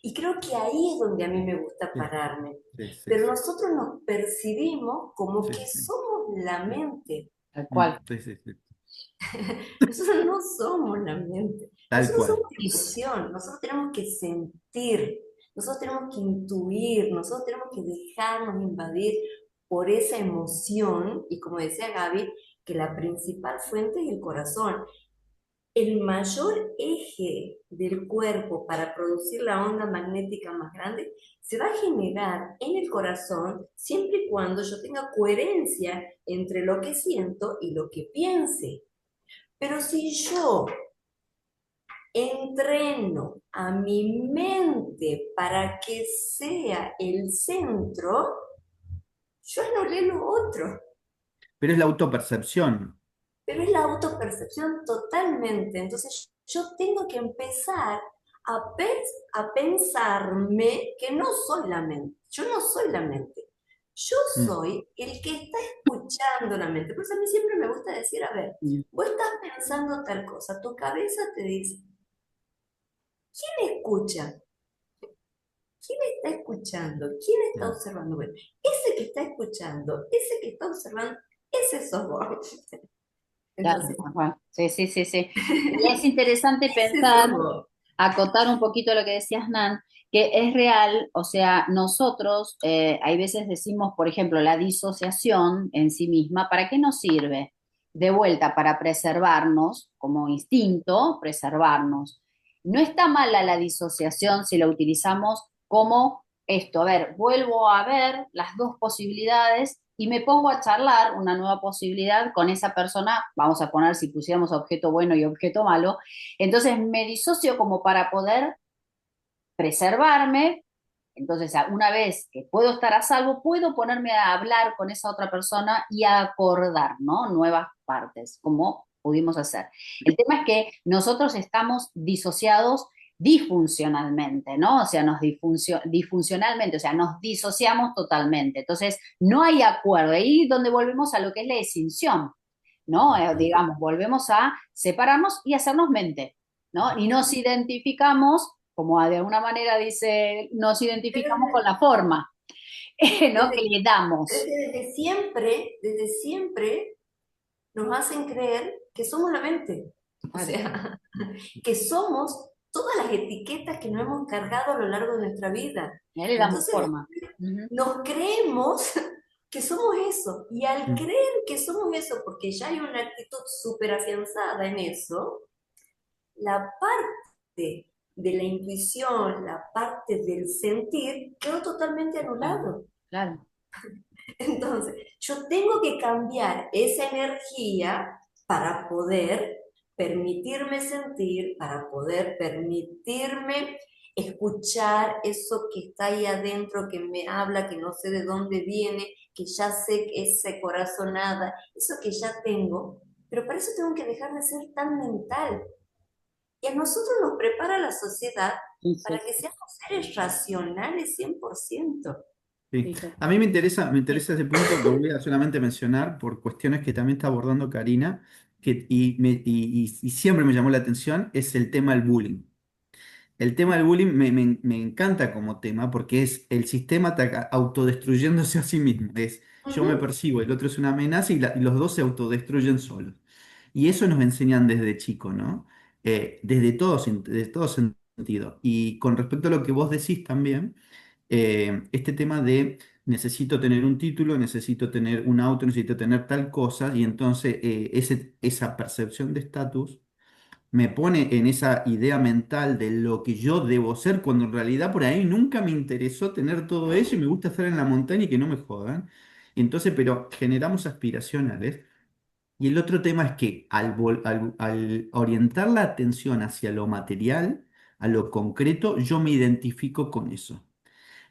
Y creo que ahí es donde a mí me gusta Sí, pararme. sí, sí, Pero sí, nosotros nos percibimos como sí, que sí. somos la mente. Tal cual. Sí, sí, sí. Nosotros no somos la mente, Tal nosotros somos cual. emoción, nosotros tenemos que sentir, nosotros tenemos que intuir, nosotros tenemos que dejarnos invadir por esa emoción y como decía Gaby, que la principal fuente es el corazón. El mayor eje del cuerpo para producir la onda magnética más grande se va a generar en el corazón siempre y cuando yo tenga coherencia entre lo que siento y lo que piense. Pero si yo entreno a mi mente para que sea el centro, yo anulé lo otro. Pero es la autopercepción. Pero es la autopercepción totalmente. Entonces yo tengo que empezar a pensarme que no soy la mente. Yo no soy la mente. Yo Mm, soy el que está escuchando la mente. Por eso a mí siempre me gusta decir, a ver, Mm. vos estás pensando tal cosa, tu cabeza te dice, ¿quién escucha? ¿Quién está escuchando? ¿Quién está mm. observando? Bueno, ese que está escuchando, ese que está observando, ese sos vos. Claro, Entonces, bueno, sí, sí, sí, sí. Y es interesante ese sos pensar, vos. acotar un poquito lo que decías, Nan, que es real, o sea, nosotros hay veces decimos, por ejemplo, la disociación en sí misma, ¿para qué nos sirve? De vuelta, para preservarnos, como instinto, preservarnos. No está mala la disociación si la utilizamos como esto, a ver, vuelvo a ver las dos posibilidades y me pongo a charlar una nueva posibilidad con esa persona, vamos a poner si pusiéramos objeto bueno y objeto malo, entonces me disocio como para poder preservarme, entonces una vez que puedo estar a salvo, puedo ponerme a hablar con esa otra persona y a acordar, ¿no? Nuevas partes, como pudimos hacer. El tema es que nosotros estamos disociados disfuncionalmente, ¿no? O sea, disfuncionalmente, o sea, nos disociamos totalmente. Entonces, no hay acuerdo. Ahí es donde volvemos a lo que es la extinción, ¿no? Digamos, volvemos a separarnos y hacernos mente, ¿no? Y nos identificamos, como de alguna manera dice, nos Pero identificamos con la forma, ¿no? Que desde, le damos. desde siempre nos hacen creer que somos la mente. O Claro, sea, que somos todas las etiquetas que nos hemos cargado a lo largo de nuestra vida. ya le damos Entonces, forma. Ujú. nos creemos que somos eso. Y al Mm. creer que somos eso, porque ya hay una actitud súper afianzada en eso, la parte de la intuición, la parte del sentir, quedó totalmente Claro, anulado. claro. Entonces, yo tengo que cambiar esa energía para poder permitirme sentir, para poder permitirme escuchar eso que está ahí adentro, que me habla, que no sé de dónde viene, que ya sé que ese corazonada, eso que ya tengo, pero para eso tengo que dejar de ser tan mental. Y a nosotros nos prepara la sociedad Sí, para sí, que seamos seres racionales 100%. Sí. sí, A mí me interesa ese punto, lo voy a solamente mencionar por cuestiones que también está abordando Karina, y siempre me llamó la atención, es el tema del bullying. El tema del bullying me encanta como tema porque es el sistema autodestruyéndose a sí mismo. Es yo me Ujú. percibo, el otro es una amenaza y los dos se autodestruyen solos. Y eso nos enseñan desde chico, ¿no? Desde todo sentido. Y con respecto a lo que vos decís también, este tema de necesito tener un título, necesito tener un auto, necesito tener tal cosa, y entonces esa percepción de estatus me pone en esa idea mental de lo que yo debo ser, cuando en realidad por ahí nunca me interesó tener todo eso y me gusta estar en la montaña y que no me jodan. Entonces, pero generamos aspiracionales. Y el otro tema es que al orientar la atención hacia lo material, a lo concreto, yo me identifico con eso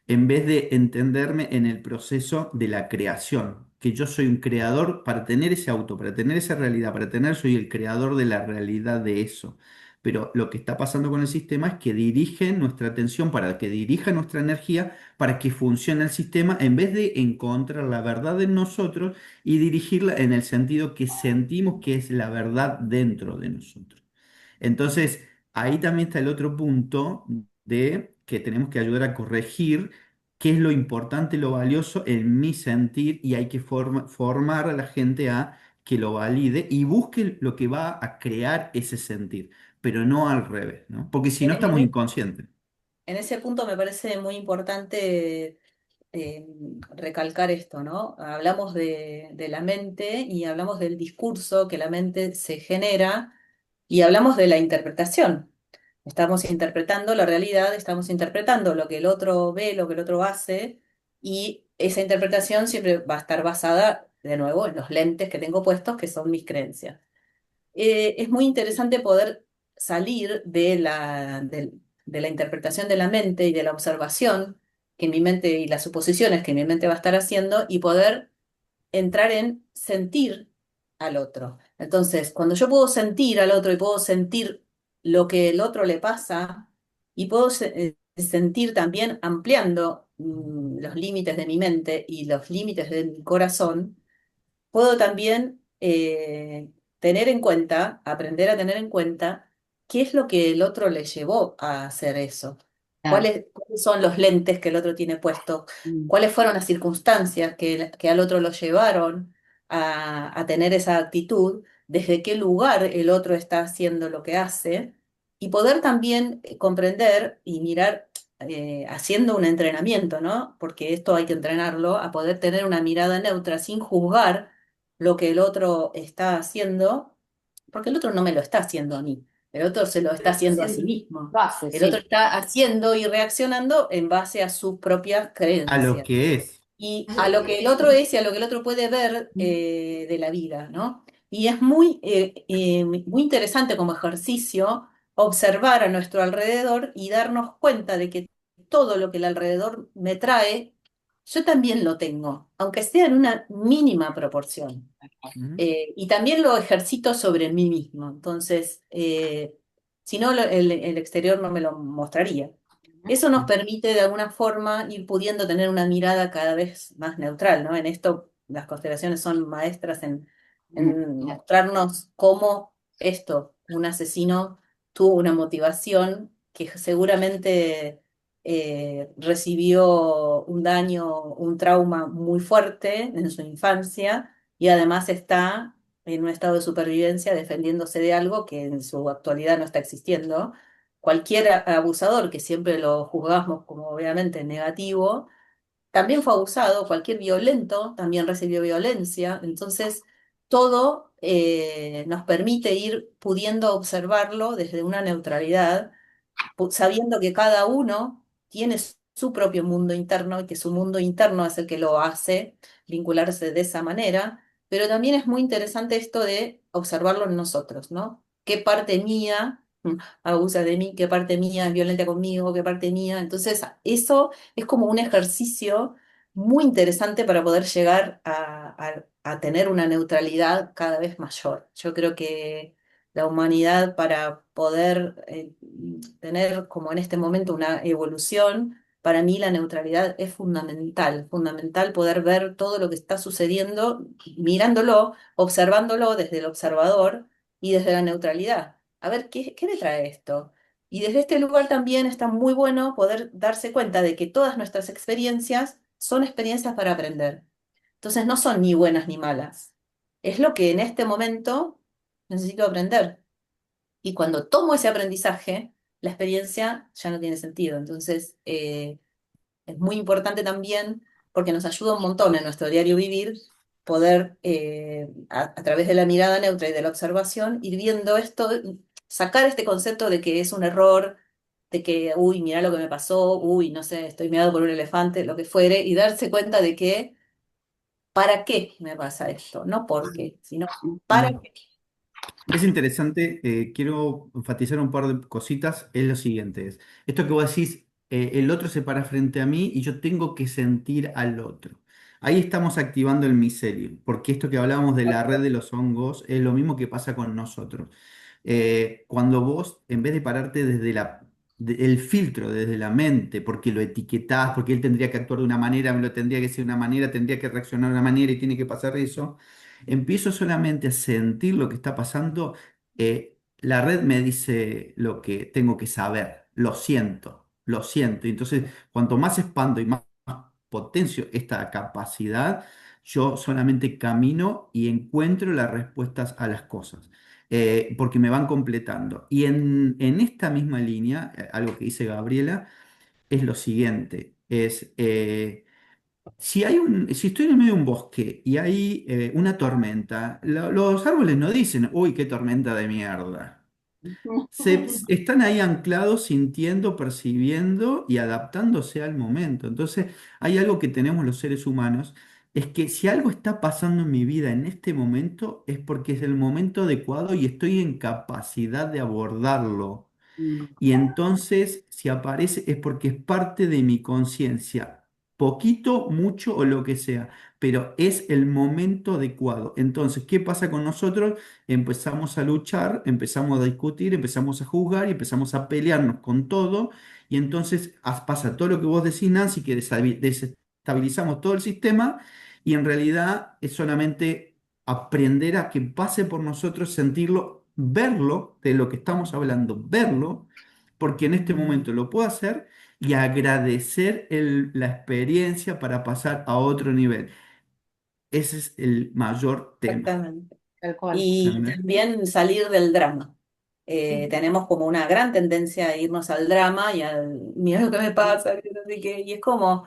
en vez de entenderme en el proceso de la creación, que yo soy un creador para tener ese auto, para tener esa realidad, para tener, soy el creador de la realidad de eso. Pero lo que está pasando con el sistema es que dirige nuestra atención para que dirija nuestra energía para que funcione el sistema en vez de encontrar la verdad en nosotros y dirigirla en el sentido que sentimos que es la verdad dentro de nosotros. Entonces, ahí también está el otro punto de que tenemos que ayudar a corregir qué es lo importante, lo valioso en mi sentir y hay que formar a la gente a que lo valide y busque lo que va a crear ese sentir, pero no al revés, ¿no? Porque si no En, estamos en e- inconscientes. en ese punto me parece muy importante eh, recalcar esto, ¿no? Hablamos de la mente y hablamos del discurso que la mente se genera y hablamos de la interpretación. Estamos interpretando la realidad, estamos interpretando lo que el otro ve, lo que el otro hace, y esa interpretación siempre va a estar basada, de nuevo, en los lentes que tengo puestos, que son mis creencias. Es muy interesante poder salir de la interpretación de la mente y de la observación que mi mente y las suposiciones que mi mente va a estar haciendo y poder entrar en sentir al otro. Entonces, cuando yo puedo sentir al otro y puedo sentir lo que el otro le pasa y puedo sentir también ampliando los límites de mi mente y los límites de mi corazón, puedo también tener en cuenta, aprender a tener en cuenta qué es lo que el otro le llevó a hacer eso. claro. Cuáles son los lentes que el otro tiene puestos? Mm. ¿Cuáles fueron las circunstancias que al otro lo llevaron a tener esa actitud? ¿Desde qué lugar el otro está haciendo lo que hace? Y poder también comprender y mirar, haciendo un entrenamiento, ¿no? Porque esto hay que entrenarlo, a poder tener una mirada neutra sin juzgar lo que el otro está haciendo, porque el otro no me lo está haciendo a mí, el otro se lo está haciendo a sí mismo. Lo hace, El otro sí. está haciendo y reaccionando en base a sus propias A lo creencias que es. y A a lo lo que que el es. otro es y a lo que el otro puede ver de la vida, ¿no? Y es muy interesante como ejercicio observar a nuestro alrededor y darnos cuenta de que todo lo que el alrededor me trae, yo también lo tengo, aunque sea en una mínima proporción. ¿Mm? Y también lo ejercito sobre mí mismo. Entonces, si no, el exterior no me lo mostraría. Eso nos permite de alguna forma ir pudiendo tener una mirada cada vez más neutral, ¿no? En esto las constelaciones son maestras en mostrarnos cómo esto, un asesino, tuvo una motivación que seguramente recibió un daño, un trauma muy fuerte en su infancia y además está en un estado de supervivencia defendiéndose de algo que en su actualidad no está existiendo. Cualquier abusador, que siempre lo juzgamos como obviamente negativo, también fue abusado, cualquier violento también recibió violencia, entonces todo nos permite ir pudiendo observarlo desde una neutralidad sabiendo que cada uno tiene su propio mundo interno y que su mundo interno es el que lo hace vincularse de esa manera, pero también es muy interesante esto de observarlo en nosotros, ¿no? ¿Qué parte mía abusa de mí, qué parte mía es violenta conmigo, qué parte mía. Entonces, eso es como un ejercicio muy interesante para poder llegar a tener una neutralidad cada vez mayor. Yo creo que la humanidad para poder tener como en este momento una evolución, para mí la neutralidad es fundamental, fundamental poder ver todo lo que está sucediendo, mirándolo, observándolo desde el observador y desde la neutralidad. A ver, ¿qué me trae esto? Y desde este lugar también está muy bueno poder darse cuenta de que todas nuestras experiencias son experiencias para aprender. Entonces no son ni buenas ni malas. Es lo que en este momento necesito aprender. Y cuando tomo ese aprendizaje, la experiencia ya no tiene sentido. Entonces, es muy importante también porque nos ayuda un montón en nuestro diario vivir poder, a través de la mirada neutra y de la observación, ir viendo esto, sacar este concepto de que es un error, de que, uy, mira lo que me pasó, uy, no sé, estoy mirado por un elefante, lo que fuere, y darse cuenta de que, ¿para qué me pasa esto? No por qué, sino ¿para Mm. qué? Es interesante, quiero enfatizar un par de cositas, es lo siguiente, esto que vos decís, el otro se para frente a mí y yo tengo que sentir al otro. Ahí estamos activando el micelio, porque esto que hablábamos de la red de los hongos es lo mismo que pasa con nosotros. Cuando vos, en vez de pararte desde el filtro, desde la mente, porque lo etiquetás, porque él tendría que actuar de una manera, me lo tendría que decir de una manera, tendría que reaccionar de una manera y tiene que pasar eso, empiezo solamente a sentir lo que está pasando, la red me dice lo que tengo que saber, lo siento, lo siento. Y entonces, cuanto más expando y más potencio esta capacidad, yo solamente camino y encuentro las respuestas a las cosas, porque me van completando. Y en esta misma línea, algo que dice Gabriela, es lo siguiente, si estoy en el medio de un bosque y hay una tormenta, los árboles no dicen, uy, qué tormenta de mierda. Están ahí anclados, sintiendo, percibiendo y adaptándose al momento. Entonces, hay algo que tenemos los seres humanos, es que si algo está pasando en mi vida en este momento, es porque es el momento adecuado y estoy en capacidad de abordarlo. Y entonces, si aparece, es porque es parte de mi conciencia, poquito, mucho o lo que sea, pero es el momento adecuado. Entonces, ¿qué pasa con nosotros? Empezamos a luchar, empezamos a discutir, empezamos a juzgar y empezamos a pelearnos con todo. Y entonces pasa todo lo que vos decís, Nancy, que desestabilizamos todo el sistema y en realidad es solamente aprender a que pase por nosotros, sentirlo, verlo de lo que estamos hablando, verlo porque en este momento lo puedo hacer y agradecer la experiencia para pasar a otro nivel. Ese es el mayor tema. Exactamente. Tal cual. Y ¿Entendés? también salir del drama. Ujú. Tenemos como una gran tendencia a irnos al drama y al, mira lo que me pasa, que no sé qué, y es como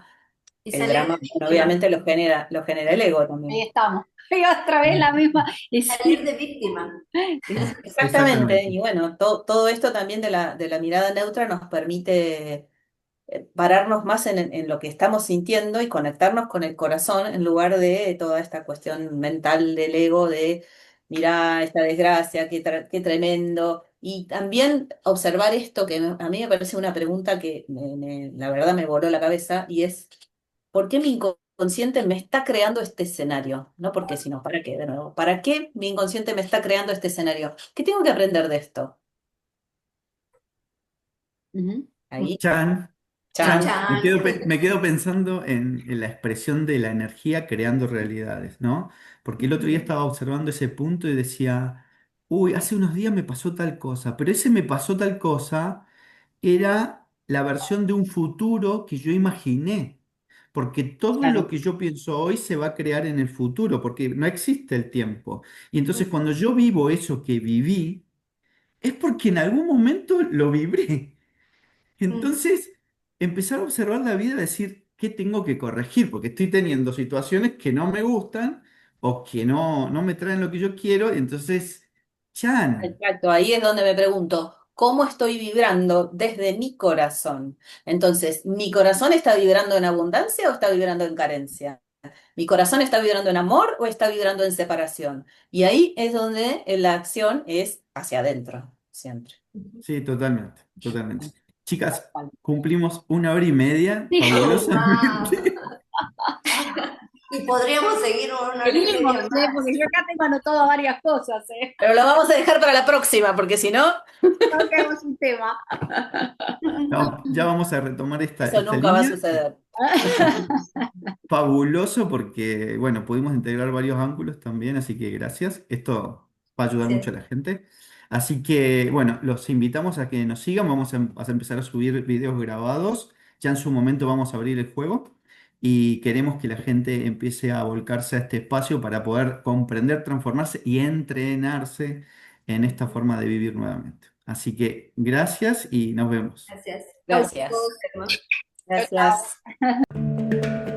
Y el salir drama, de bueno, víctima, obviamente lo genera el ego Ahí también. estamos. Y otra vez la misma. Y salir sí, de víctima. Exactamente, Exactamente. y bueno, todo esto también de la mirada neutra nos permite pararnos más en lo que estamos sintiendo y conectarnos con el corazón en lugar de toda esta cuestión mental del ego de, mirá, esta desgracia, qué tremendo. Y también observar esto que a mí me parece una pregunta que la verdad me voló la cabeza y es, ¿por qué mi inconsciente me está creando este escenario? No porque, sino para qué, de nuevo. ¿Para qué mi inconsciente me está creando este escenario? ¿Qué tengo que aprender de esto? ujú, Ahí, Chan, Chan, chan. Chan, chan. me quedo pensando en la expresión de la energía creando realidades, ¿no? Porque el otro día estaba observando ese punto y decía, uy, hace unos días me pasó tal cosa, pero ese me pasó tal cosa era la versión de un futuro que yo imaginé, porque todo lo claro. que yo pienso hoy se va a crear en el futuro, porque no existe el tiempo. Y entonces Mm, cuando yo vivo eso que viví, es porque en algún momento lo vibré. mm. Entonces, empezar a observar la vida, decir qué tengo que corregir, porque estoy teniendo situaciones que no me gustan o que no me traen lo que yo quiero, entonces, chan. Exacto, ahí es donde me pregunto, ¿cómo estoy vibrando desde mi corazón? Entonces, ¿mi corazón está vibrando en abundancia o está vibrando en carencia? ¿Mi corazón está vibrando en amor o está vibrando en separación? Y ahí es donde la acción es hacia adentro. siempre. Sí, totalmente, totalmente. Chicas, Tal cual. cumplimos 1 hora y media, Sí. fabulosamente. Y podríamos seguir una hora y Seguimos, media más. porque yo acá tengo anotado varias cosas, Pero lo vamos a dejar para la próxima, porque si no, no quedamos sin tema. No, ya vamos a retomar eso esta nunca va a línea. suceder. Fabuloso porque, bueno, pudimos integrar varios ángulos también, así que gracias. Esto va a ayudar mucho a Sí. la gente. Así que, bueno, los invitamos a que nos sigan. Vamos a empezar a subir videos grabados. Ya en su momento vamos a abrir el juego y queremos que la gente empiece a volcarse a este espacio para poder comprender, transformarse y entrenarse en esta forma de vivir nuevamente. Así que gracias y nos vemos. Gracias. Chau, Gracias. chicos, Germán. Chao, chao. Gracias.